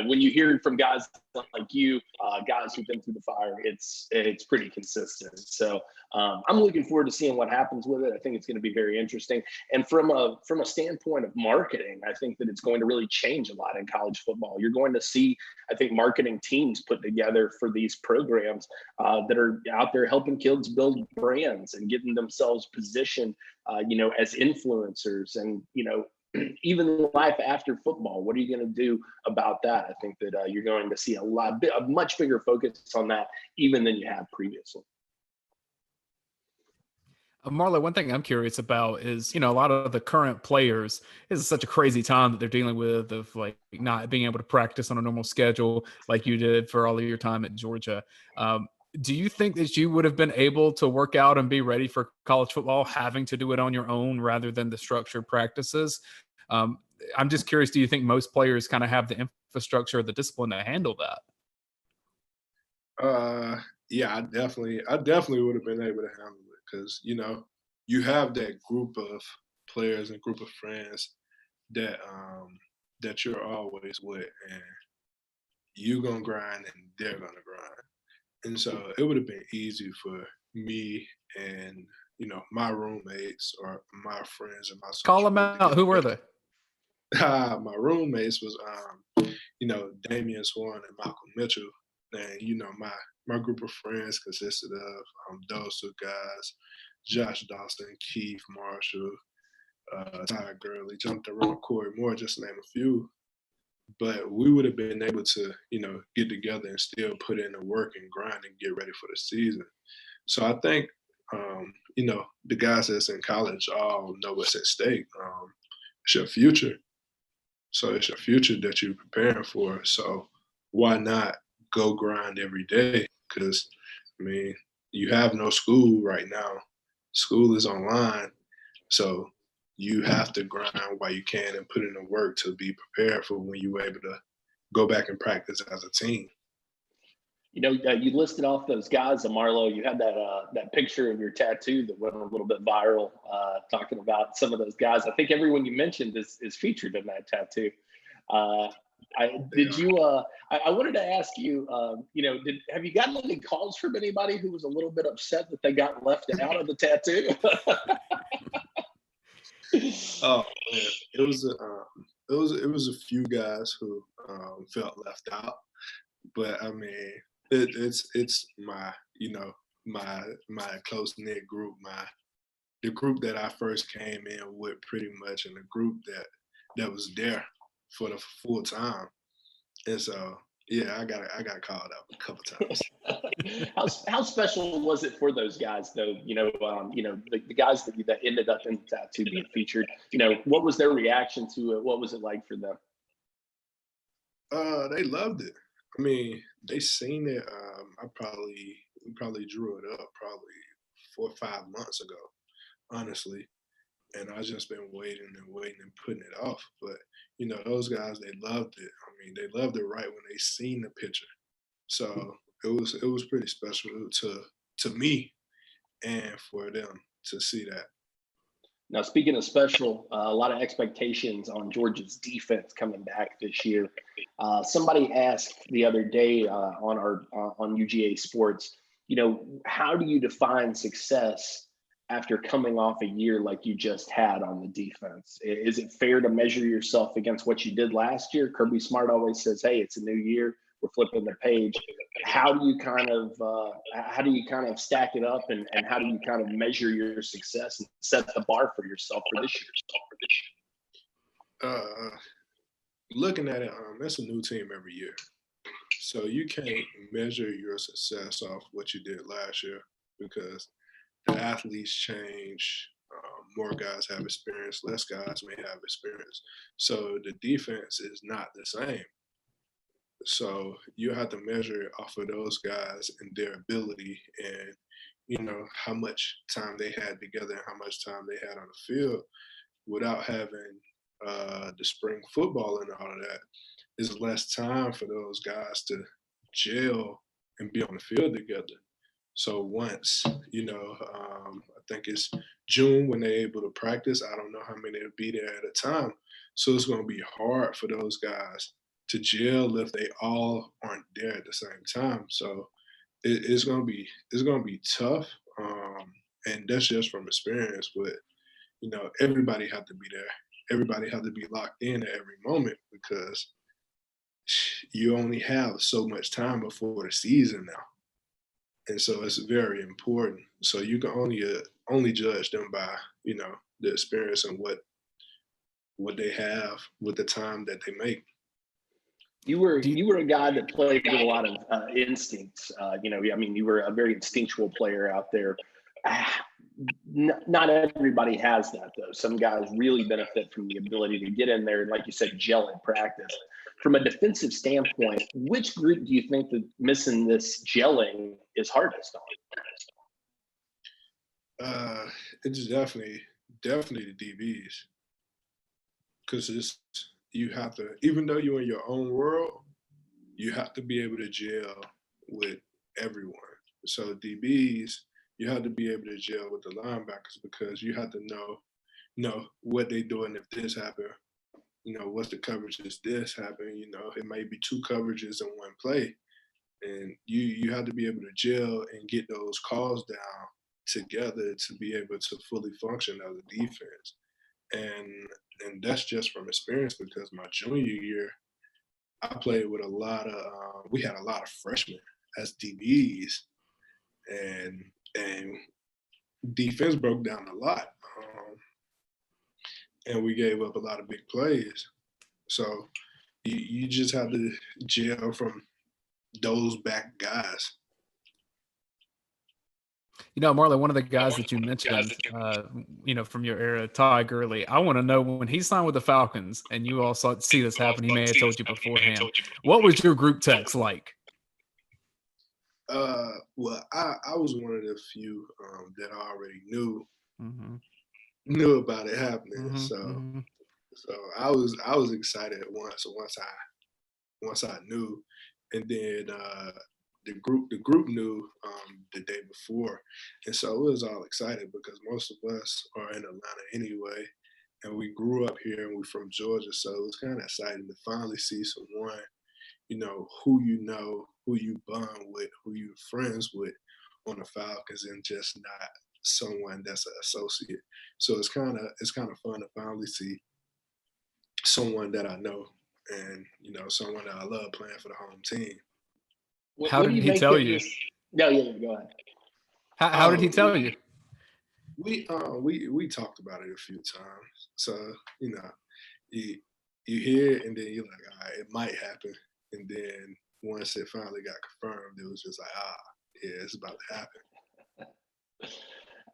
A: when you hear from guys like you, guys who've been through the fire, it's pretty consistent. So I'm looking forward to seeing what happens with it. I think it's going to be very interesting. And from a standpoint of marketing, I think that it's going to really change a lot in college football. You're going to see, I think, marketing teams put together for these programs that are out there helping kids build brands and getting themselves positioned, as influencers and, even life after football. What are you going to do about that? I think that you're going to see a much bigger focus on that even than you have previously.
B: Marla, one thing I'm curious about is, a lot of the current players, this is such a crazy time that they're dealing with of like not being able to practice on a normal schedule like you did for all of your time at Georgia. Do you think that you would have been able to work out and be ready for college football having to do it on your own rather than the structured practices? I'm just curious, do you think most players kind of have the infrastructure or the discipline to handle that?
C: Yeah, I definitely would have been able to handle it because you have that group of players and group of friends that that you're always with, and you gonna grind and they're gonna grind, and so it would have been easy for me and my roommates or my friends and my
B: Call
C: social
B: them
C: group to
B: out.
C: get
B: Who were
C: together.
B: they?
C: My roommates was Damian Swan and Malcolm Mitchell, and my group of friends consisted of those two guys, Josh Dawson, Keith Marshall, Ty Gurley, Jonathan Rowe, Corey Moore, just to name a few. But we would have been able to get together and still put in the work and grind and get ready for the season. So I think the guys that's in college all know what's at stake. It's your future. So it's your future that you're preparing for. So why not go grind every day? Because I mean, you have no school right now. School is online, so you have to grind while you can and put in the work to be prepared for when you're able to go back and practice as a team.
A: You listed off those guys, Marlo. You had that picture of your tattoo that went a little bit viral, talking about some of those guys. I think everyone you mentioned is featured in that tattoo. Uh, I wanted to ask you, have you gotten any calls from anybody who was a little bit upset that they got left out of the tattoo?
C: Oh man, it was a few guys who felt left out, but I mean, it's my my close knit group, the group that I first came in with pretty much, and the group that was there for the full time, and so yeah, I got called out a couple times.
A: How special was it for those guys, though? The guys that ended up in the tattoo being featured. What was their reaction to it? What was it like for them?
C: They loved it. I mean, they seen it. I probably drew it up probably 4 or 5 months ago, honestly. And I just been waiting and waiting and putting it off. But those guys, they loved it. I mean, they loved it right when they seen the picture. So it was pretty special to me and for them to see that.
A: Now, speaking of special, a lot of expectations on Georgia's defense coming back this year. Somebody asked the other day on UGA Sports, how do you define success after coming off a year like you just had on the defense? Is it fair to measure yourself against what you did last year? Kirby Smart always says, "Hey, it's a new year. We're flipping the page." How do you kind of stack it up, and how do you kind of measure your success and set the bar for yourself for this year?
C: Looking at it, it's a new team every year, so you can't measure your success off what you did last year because the athletes change. More guys have experience, less guys may have experience, so the defense is not the same. So you have to measure it off of those guys and their ability and, how much time they had together and how much time they had on the field without having the spring football and all of that. Is less time for those guys to gel and be on the field together. So once, I think it's June when they're able to practice. I don't know how many will be there at a time. So it's going to be hard for those guys to gel if they all aren't there at the same time. So it's gonna be tough, and that's just from experience. But everybody have to be there. Everybody have to be locked in at every moment because you only have so much time before the season now, and so it's very important. So you can only judge them by the experience and what they have with the time that they make.
A: You were a guy that played with a lot of instincts. You were a very instinctual player out there. Not everybody has that, though. Some guys really benefit from the ability to get in there and, like you said, gel in practice. From a defensive standpoint, which group do you think that missing this gelling is hardest
C: on? It's definitely the DBs because you have to, even though you're in your own world, you have to be able to gel with everyone. So DBs, you have to be able to gel with the linebackers because you have to know what they're doing if this happened. What's the coverage if this happened? It might be two coverages in one play. And you have to be able to gel and get those calls down together to be able to fully function as a defense. And that's just from experience because my junior year, I played with we had a lot of freshmen as DBs, and defense broke down a lot, and we gave up a lot of big plays. So you just have to gel from those back guys.
B: Marlon, one of the guys that you mentioned, from your era, Ty Gurley, I want to know when he signed with the Falcons and you all see this happen, he may have told you beforehand. What was your group text like?
C: Well, I was one of the few that I already knew about it happening. So I was excited once I knew, and then the group knew the day before, and so it was all excited because most of us are in Atlanta anyway, and we grew up here and we're from Georgia, so it was kind of exciting to finally see someone, who you bond with, who you're friends with on the Falcons, and just not someone that's an associate. So it's kind of fun to finally see someone that I know and someone that I love playing for the home team.
B: How did he tell you?
A: No, go ahead.
B: How did he tell you?
C: We talked about it a few times. So you hear it and then you're like, all right, it might happen. And then once it finally got confirmed, it was just like, yeah, it's about to happen.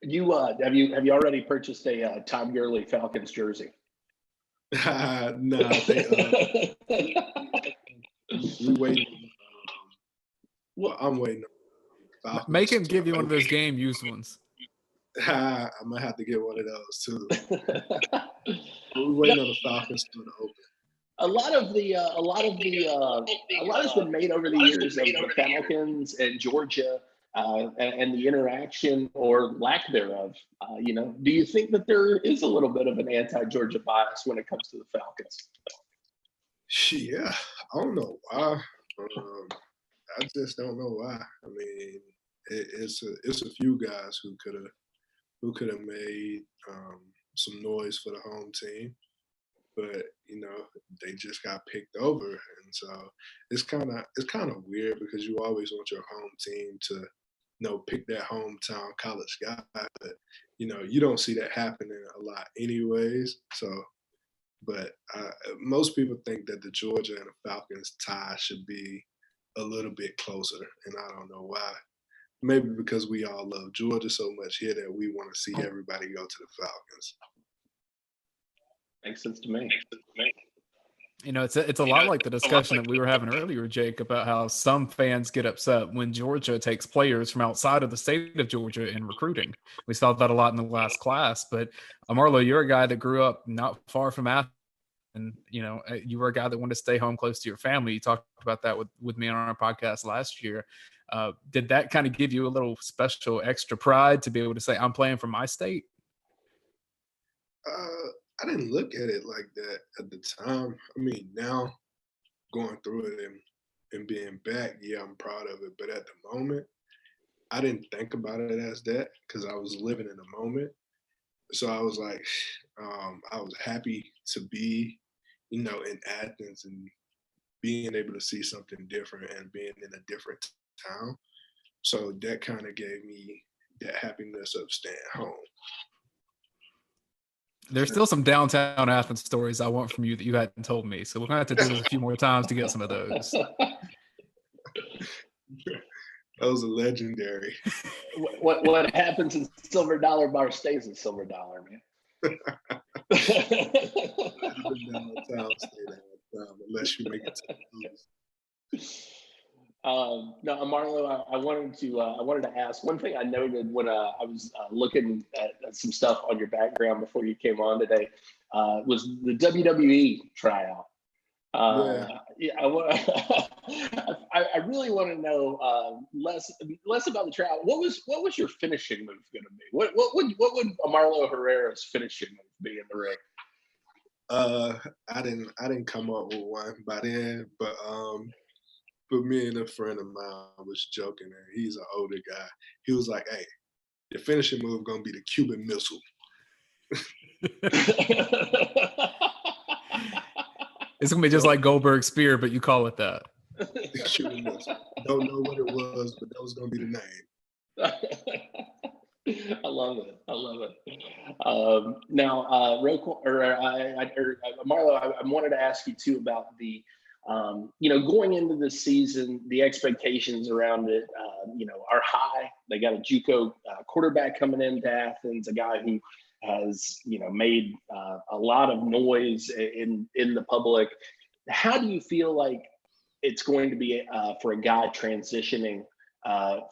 A: You have you already purchased a Tom Gurley Falcons jersey?
C: No, we waiting. Well, I'm waiting.
B: Make him give you one of those game used ones.
C: I might have to get one of those too. We're waiting on the Falcons to open.
A: A lot has been made over the years of the Falcons and Georgia and the interaction or lack thereof. Do you think that there is a little bit of an anti-Georgia bias when it comes to the Falcons?
C: Yeah, I don't know why. I just don't know why. I mean, it's a few guys who could have made some noise for the home team, but they just got picked over, and so it's kind of weird because you always want your home team to pick that hometown college guy, but you don't see that happening a lot anyways. So, but most people think that the Georgia and the Falcons tie should be a little bit closer, and I don't know why. Maybe because we all love Georgia so much here that we want to see everybody go to the Falcons.
A: Makes sense to me.
B: It's a lot like the discussion that we were having earlier, Jake, about how some fans get upset when Georgia takes players from outside of the state of Georgia in recruiting. We saw that a lot in the last class. But Marlo, you're a guy that grew up not far from Athens, and you were a guy that wanted to stay home close to your family. You talked about that with me on our podcast last year. Did that kind of give you a little special extra pride to be able to say, I'm playing for my state?
C: I didn't look at it like that at the time. I mean, now going through it and being back, yeah, I'm proud of it. But at the moment, I didn't think about it as that because I was living in the moment. So I was like, I was happy to be, in Athens and being able to see something different and being in a different town. So that kind of gave me that happiness of staying home.
B: There's still some downtown Athens stories I want from you that you hadn't told me. So we're going to have to do this a few more times to get some of those.
C: Those are legendary.
A: What happens in Silver Dollar Bar stays in Silver Dollar, man.
C: Unless you make it to the
A: No, Marlo, I wanted to ask one thing. I noted when I was looking at some stuff on your background before you came on today was the WWE tryout. I really want to know less about the tryout. What was your finishing move going to be? What would Marlo Herrera's finishing move be in the ring?
C: I didn't come up with one by then, but me and a friend of mine was joking, and he's an older guy. He was like, "Hey, the finishing move gonna be the Cuban missile."
B: It's gonna be just like Goldberg's spear, but you call it that.
C: Cuban missile. Don't know what it was, but that was gonna be the name.
A: I love it. Now, Marlo, I wanted to ask you too about the, going into this season, the expectations around it, are high. They got a JUCO quarterback coming into Athens, a guy who has, made a lot of noise in the public. How do you feel like it's going to be for a guy transitioning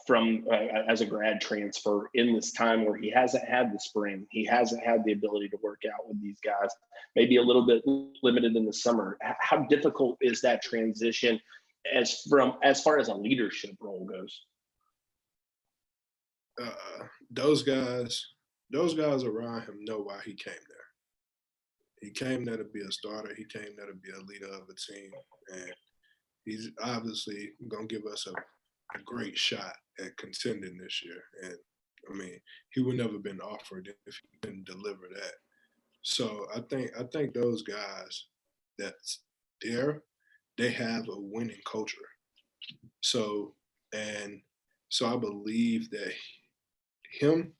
A: from as a grad transfer in this time where he hasn't had the spring, he hasn't had the ability to work out with these guys, maybe a little bit limited in the summer? How difficult is that transition as far as a leadership role goes?
C: Those guys around him know why he came there. He came there to be a starter. He came there to be a leader of a team, and he's obviously gonna give us a great shot at contending this year. And I mean, he would never been offered if he didn't deliver that. So I think those guys that's there, they have a winning culture. So I believe that him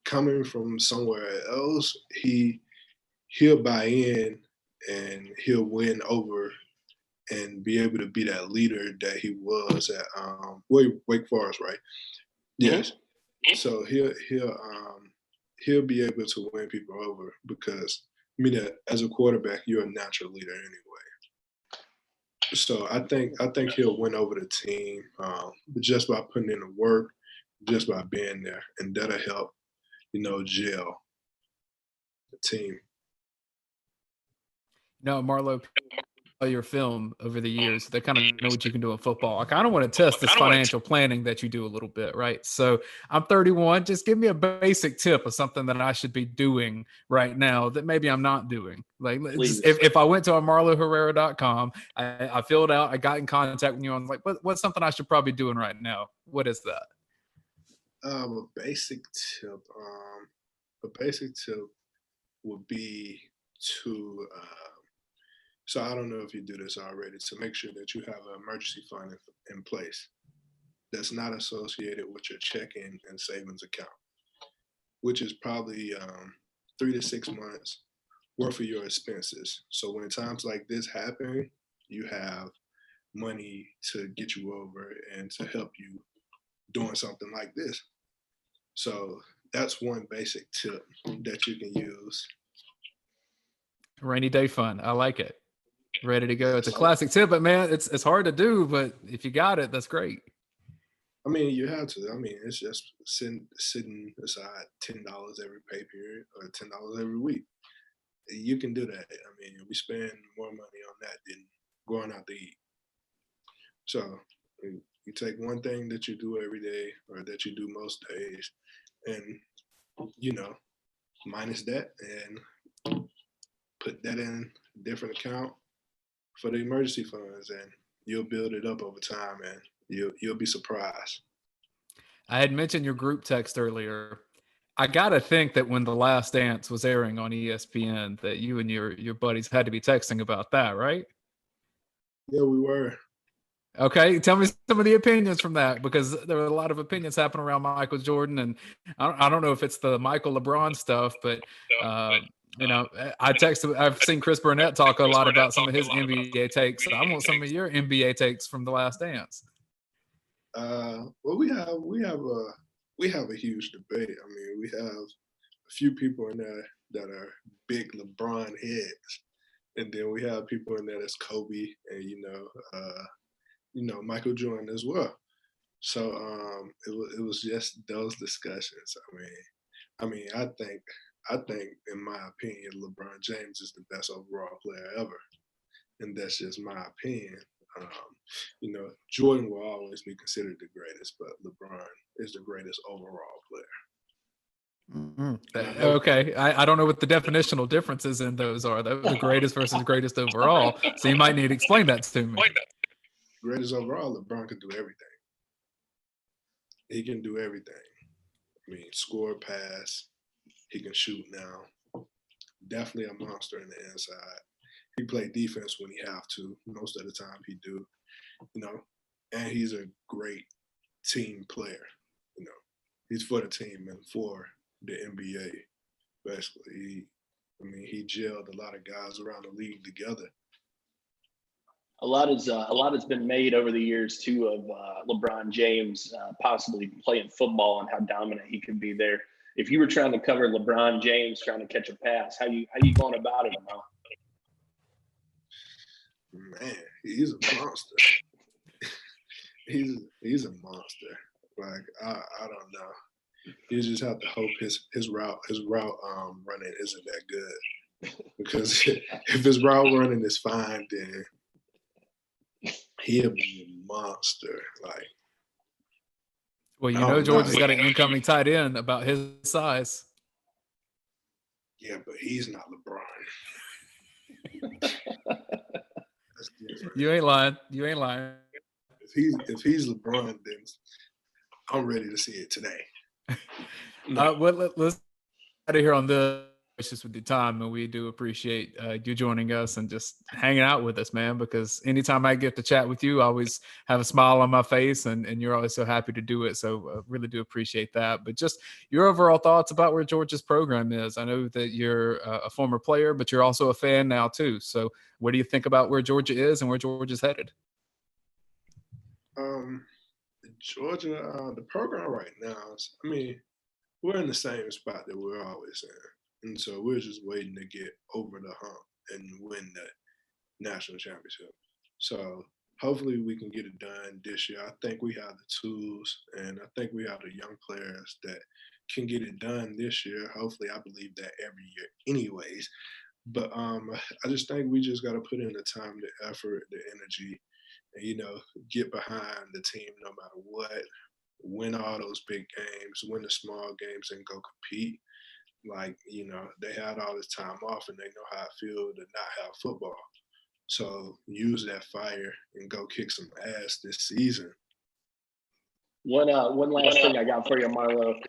C: coming from somewhere else, he'll buy in and he'll win over and be able to be that leader that he was at Wake Forest, right? Yes. So he'll be able to win people over because as a quarterback, you're a natural leader anyway. So I think he'll win over the team just by putting in the work, just by being there, and that'll help, gel the team.
B: No, Marlo, your film over the years. They kind of know what you can do in football. I kind of want to test this financial planning that you do a little bit, right? So I'm 31. Just give me a basic tip of something that I should be doing right now that maybe I'm not doing. Like, just, if I went to amarloherrera.com, I filled out, I got in contact with you. I was like, what's something I should probably be doing right now? What is that?
C: A basic tip. A basic tip would be to. So I don't know if you do this already. To make sure that you have an emergency fund in place that's not associated with your checking and savings account, which is probably 3 to 6 months worth of your expenses. So when times like this happen, you have money to get you over and to help you doing something like this. So that's one basic tip that you can use.
B: Rainy day fund. I like it. Ready to go. It's a classic tip, but man, it's hard to do, but if you got it, that's great.
C: I mean, you have to. I mean, it's just sitting aside $10 every pay period or $10 every week. You can do that. I mean, we spend more money on that than going out to eat. So you take one thing that you do every day or that you do most days, and minus that and put that in a different account for the emergency funds, and you'll build it up over time, and you'll be surprised.
B: I had mentioned your group text earlier. I gotta think that when The Last Dance was airing on ESPN, that you and your buddies had to be texting about that, right?
C: Yeah, we were.
B: Okay, tell me some of the opinions from that, because there were a lot of opinions happening around Michael Jordan, and I don't know if it's the Michael LeBron stuff, but I've seen Chris Burnett talk a lot about some of his NBA takes. So I want some of your NBA takes from The Last Dance.
C: Well, we have a huge debate. I mean, we have a few people in there that are big LeBron heads, and then we have people in there that's Kobe and Michael Jordan as well. So it was just those discussions. I think in my opinion, LeBron James is the best overall player ever, and that's just my opinion. Jordan will always be considered the greatest, but LeBron is the greatest overall player.
B: Mm-hmm. Okay, I don't know what the definitional differences in those are. The greatest versus greatest overall. So you might need to explain that to me.
C: Greatest overall, LeBron can do everything. He can do everything. I mean, score, pass. He can shoot now. Definitely a monster in the inside. He play defense when he have to. Most of the time he do. And he's a great team player. He's for the team and for the NBA. Basically, he gelled a lot of guys around the league together.
A: A lot has been made over the years too of LeBron James possibly playing football and how dominant he could be there. If you were trying to cover LeBron James trying to catch a pass, how you going about it, Mo?
C: Man, he's a monster. he's a monster. Like I don't know. You just have to hope his route running isn't that good. Because if his route running is fine, then he'll be a monster. Like,
B: well, Georgia's got an incoming tight end about his size.
C: Yeah, but he's not LeBron.
B: You ain't lying.
C: If he's LeBron, then I'm ready to see it today.
B: No. Let's out of here on this. Just with your time, and we do appreciate you joining us and just hanging out with us, man, because anytime I get to chat with you, I always have a smile on my face, and you're always so happy to do it. So really do appreciate that. But just your overall thoughts about where Georgia's program is. I know that you're a former player, but you're also a fan now too. So what do you think about where Georgia is and where Georgia's headed?
C: Georgia, the program right now, we're in the same spot that we're always in. And so we're just waiting to get over the hump and win the national championship. So hopefully we can get it done this year. I think we have the tools, and I think we have the young players that can get it done this year. Hopefully, I believe that every year anyways. But I just think we just got to put in the time, the effort, the energy, and get behind the team no matter what. Win all those big games, win the small games, and go compete. Like they had all this time off, and they know how it feels to not have football. So use that fire and go kick some ass this season.
A: One last thing I got for you, Marlo.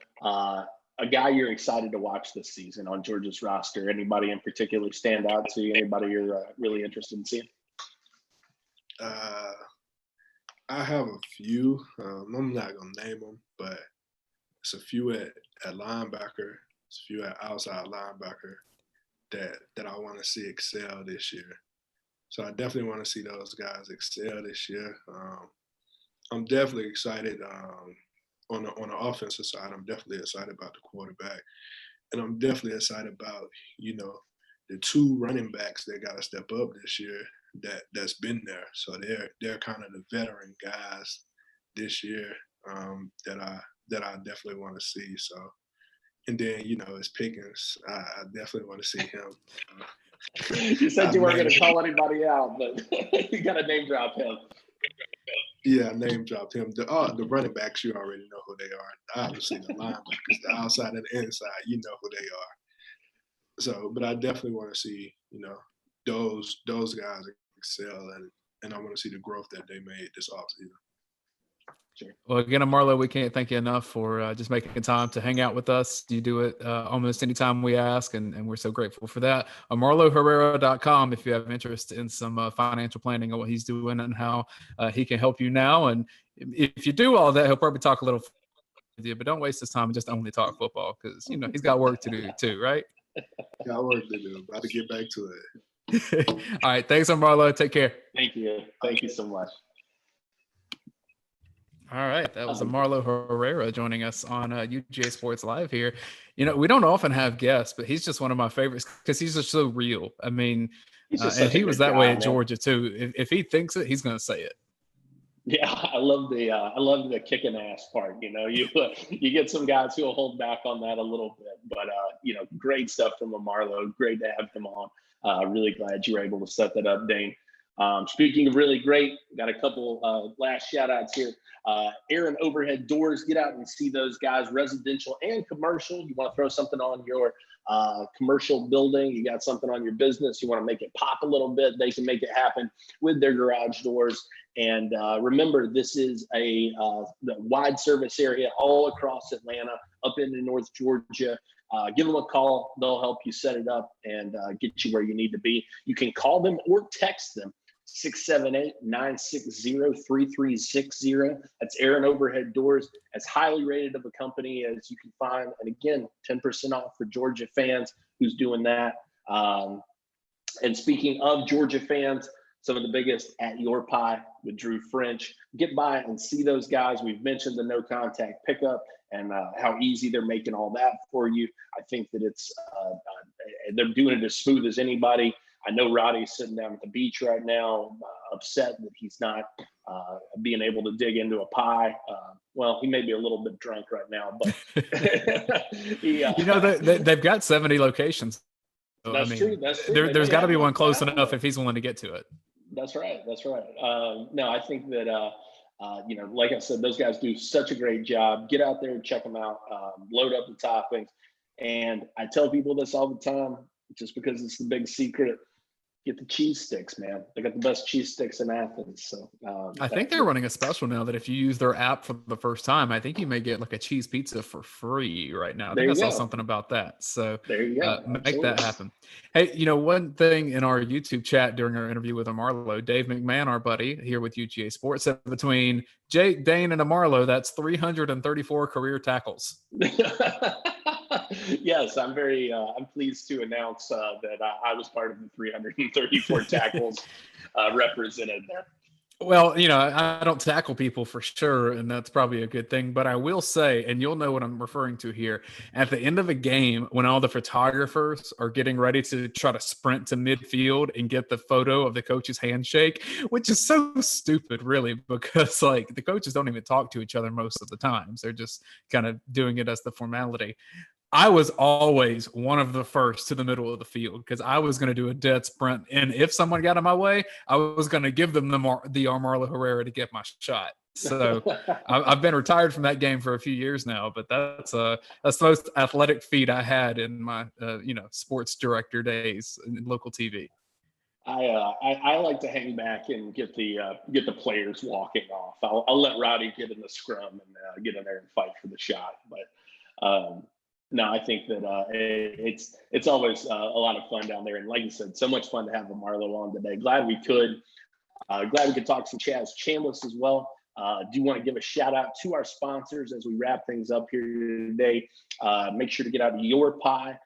A: A guy you're excited to watch this season on Georgia's roster. Anybody in particular stand out to you? Anybody you're really interested in seeing?
C: I have a few. I'm not gonna name them, but it's a few at linebacker. It's a few at outside linebacker that I want to see excel this year. So I definitely want to see those guys excel this year. I'm definitely excited on the offensive side. I'm definitely excited about the quarterback, and I'm definitely excited about the two running backs that got to step up this year that's been there. So they're kind of the veteran guys this year that I definitely want to see. So, and then it's Pickens. I definitely want to see him.
A: You said you weren't going to call anybody out, but you got to name drop him.
C: Yeah, name dropped him. The running backs, you already know who they are. Obviously, the linebackers, the outside and the inside, you know who they are. So, but I definitely want to see, those guys excel, and I want to see the growth that they made this offseason.
B: Sure. Well, again, Marlo, we can't thank you enough for just making time to hang out with us. You do it almost anytime we ask, and we're so grateful for that. MarloHerrera.com if you have interest in some financial planning and what he's doing and how he can help you now. And if you do all that, he'll probably talk a little with you, but don't waste his time and just only talk football because, he's got work to do too, right?
C: Got work to do. About to get back to
B: it. All right. Thanks, Marlo. Take care.
A: Thank you. Thank you so much.
B: All right, that was Marlo Herrera joining us on UGA Sports Live here. We don't often have guests, but he's just one of my favorites because he's just so real. I mean, and he was that way at Georgia too. If he thinks it, he's going to say it.
A: Yeah, I love the kicking ass part. You get some guys who will hold back on that a little bit, but great stuff from Marlo. Great to have him on. Really glad you were able to set that up, Dane. Speaking of really great, got a couple last shout outs here. Aaron Overhead Doors, get out and see those guys, residential and commercial. You want to throw something on your commercial building, you got something on your business, you want to make it pop a little bit, they can make it happen with their garage doors. And remember, this is the wide service area all across Atlanta, up into North Georgia. Give them a call. They'll help you set it up and get you where you need to be. You can call them or text them, 678-960-3360. That's Aaron Overhead Doors, as highly rated of a company as you can find. And again, 10% off for Georgia fans. Who's doing that? And speaking of Georgia fans, some of the biggest at Your Pie with Drew French. Get by and see those guys. We've mentioned the no contact pickup and how easy they're making all that for you. I think that it's they're doing it as smooth as anybody. I know Roddy's sitting down at the beach right now, upset that he's not being able to dig into a pie. Well, he may be a little bit drunk right now, but
B: they've got 70 locations. So,
A: that's true. That's true.
B: There's got to be one close enough if he's willing to get to it.
A: That's right. No, I think that like I said, those guys do such a great job. Get out there and check them out. Load up the toppings. And I tell people this all the time, just because it's the big secret. Get the cheese sticks, man. They got the best cheese sticks in Athens. So
B: I think they're running a special now that if you use their app for the first time, I think you may get like a cheese pizza for free right now. I think I saw something about that. So
A: there you go.
B: Make that happen. Hey, one thing in our YouTube chat during our interview with Amarlo, Dave McMahon, our buddy here with UGA Sports, said between Jake, Dane, and Amarlo, that's 334 career tackles.
A: Yes, I'm pleased to announce that I was part of the 334 tackles represented there.
B: Well, I don't tackle people for sure, and that's probably a good thing. But I will say, and you'll know what I'm referring to here, at the end of a game, when all the photographers are getting ready to try to sprint to midfield and get the photo of the coach's handshake, which is so stupid, really, because the coaches don't even talk to each other most of the times. They're just kind of doing it as the formality. I was always one of the first to the middle of the field because I was going to do a dead sprint. And if someone got in my way, I was going to give them the Marlo Herrera to get my shot. So I've been retired from that game for a few years now, but that's the most athletic feat I had in my, sports director days in local TV.
A: I like to hang back and get the players walking off. I'll let Roddy get in the scrum and get in there and fight for the shot. But no, I think that it's always a lot of fun down there. And like you said, so much fun to have Marlo on today. Glad we could talk some Chaz Chambliss as well. Do want to give a shout out to our sponsors as we wrap things up here today. Make sure to get out your pie.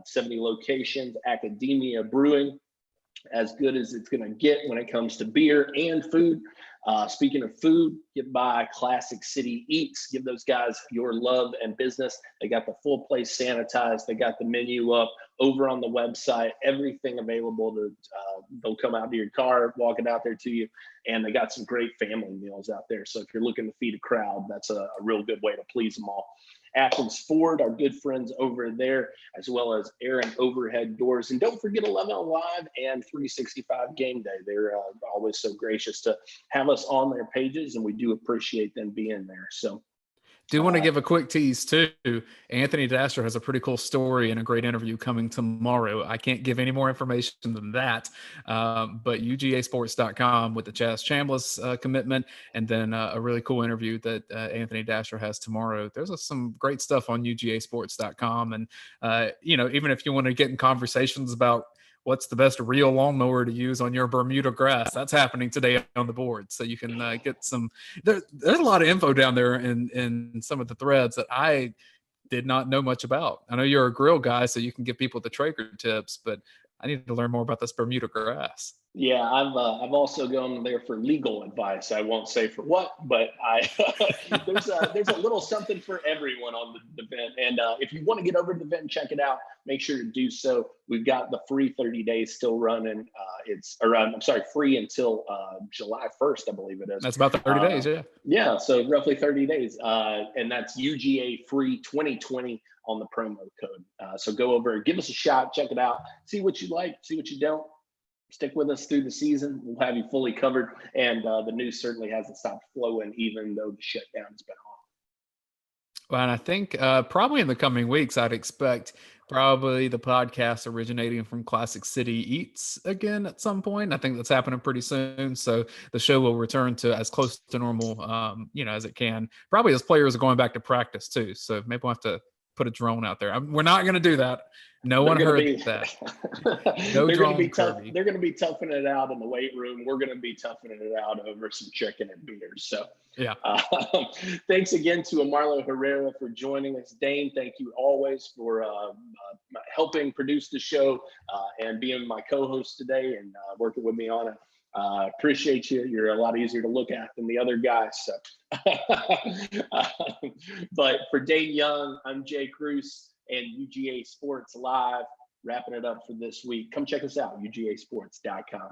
A: 70 locations, Academia Brewing, as good as it's going to get when it comes to beer and food. Speaking of food, get by Classic City Eats. Give those guys your love and business. They got the full place sanitized. They got the menu up over on the website. Everything available to they'll come out to your car, walk it out there to you. And they got some great family meals out there. So if you're looking to feed a crowd, that's a real good way to please them all. Athens Ford, our good friends over there, as well as Aaron Overhead Doors. And don't forget 11 Live and 365 Game Day. They're always so gracious to have us on their pages, and we do appreciate them being there. So
B: do want to give a quick tease too. Anthony Dasher has a pretty cool story and a great interview coming tomorrow. I can't give any more information than that, but UGAsports.com with the Chaz Chambliss commitment, and then a really cool interview that Anthony Dasher has tomorrow. There's some great stuff on UGAsports.com, and even if you want to get in conversations about what's the best reel lawnmower to use on your Bermuda grass, that's happening today on the board. So you can get some, there's a lot of info down there in some of the threads that I did not know much about. I know you're a grill guy, so you can give people the Traeger tips, but I need to learn more about this Bermuda grass.
A: Yeah, I've also gone there for legal advice. I won't say for what, but there's a little something for everyone on the event. And if you want to get over to the event and check it out, make sure to do so. We've got the free 30 days still running. Free until July 1st, I believe it is.
B: That's about 30 days, yeah.
A: Yeah, so roughly 30 days. And that's UGA free 2020 on the promo code. So go over, give us a shot, check it out, see what you like, see what you don't. Stick with us through the season. We'll have you fully covered. And the news certainly hasn't stopped flowing, even though the shutdown has been on.
B: Well, and I think probably in the coming weeks, I'd expect probably the podcast originating from Classic City Eats again at some point. I think that's happening pretty soon. So the show will return to as close to normal, as it can. Probably as players are going back to practice too. So maybe we'll have to put a drone out there. We're not going to do that. No one heard that. No drone.
A: They're going to be toughing it out in the weight room. We're going to be toughing it out over some chicken and beers. So
B: yeah.
A: Thanks again to Marlo Herrera for joining us. Dane, thank you always for helping produce the show and being my co-host today and working with me on it. Appreciate you. You're a lot easier to look at than the other guys. So, but for Dane Young, I'm Jay Cruz and UGA Sports Live, wrapping it up for this week. Come check us out, UGAsports.com.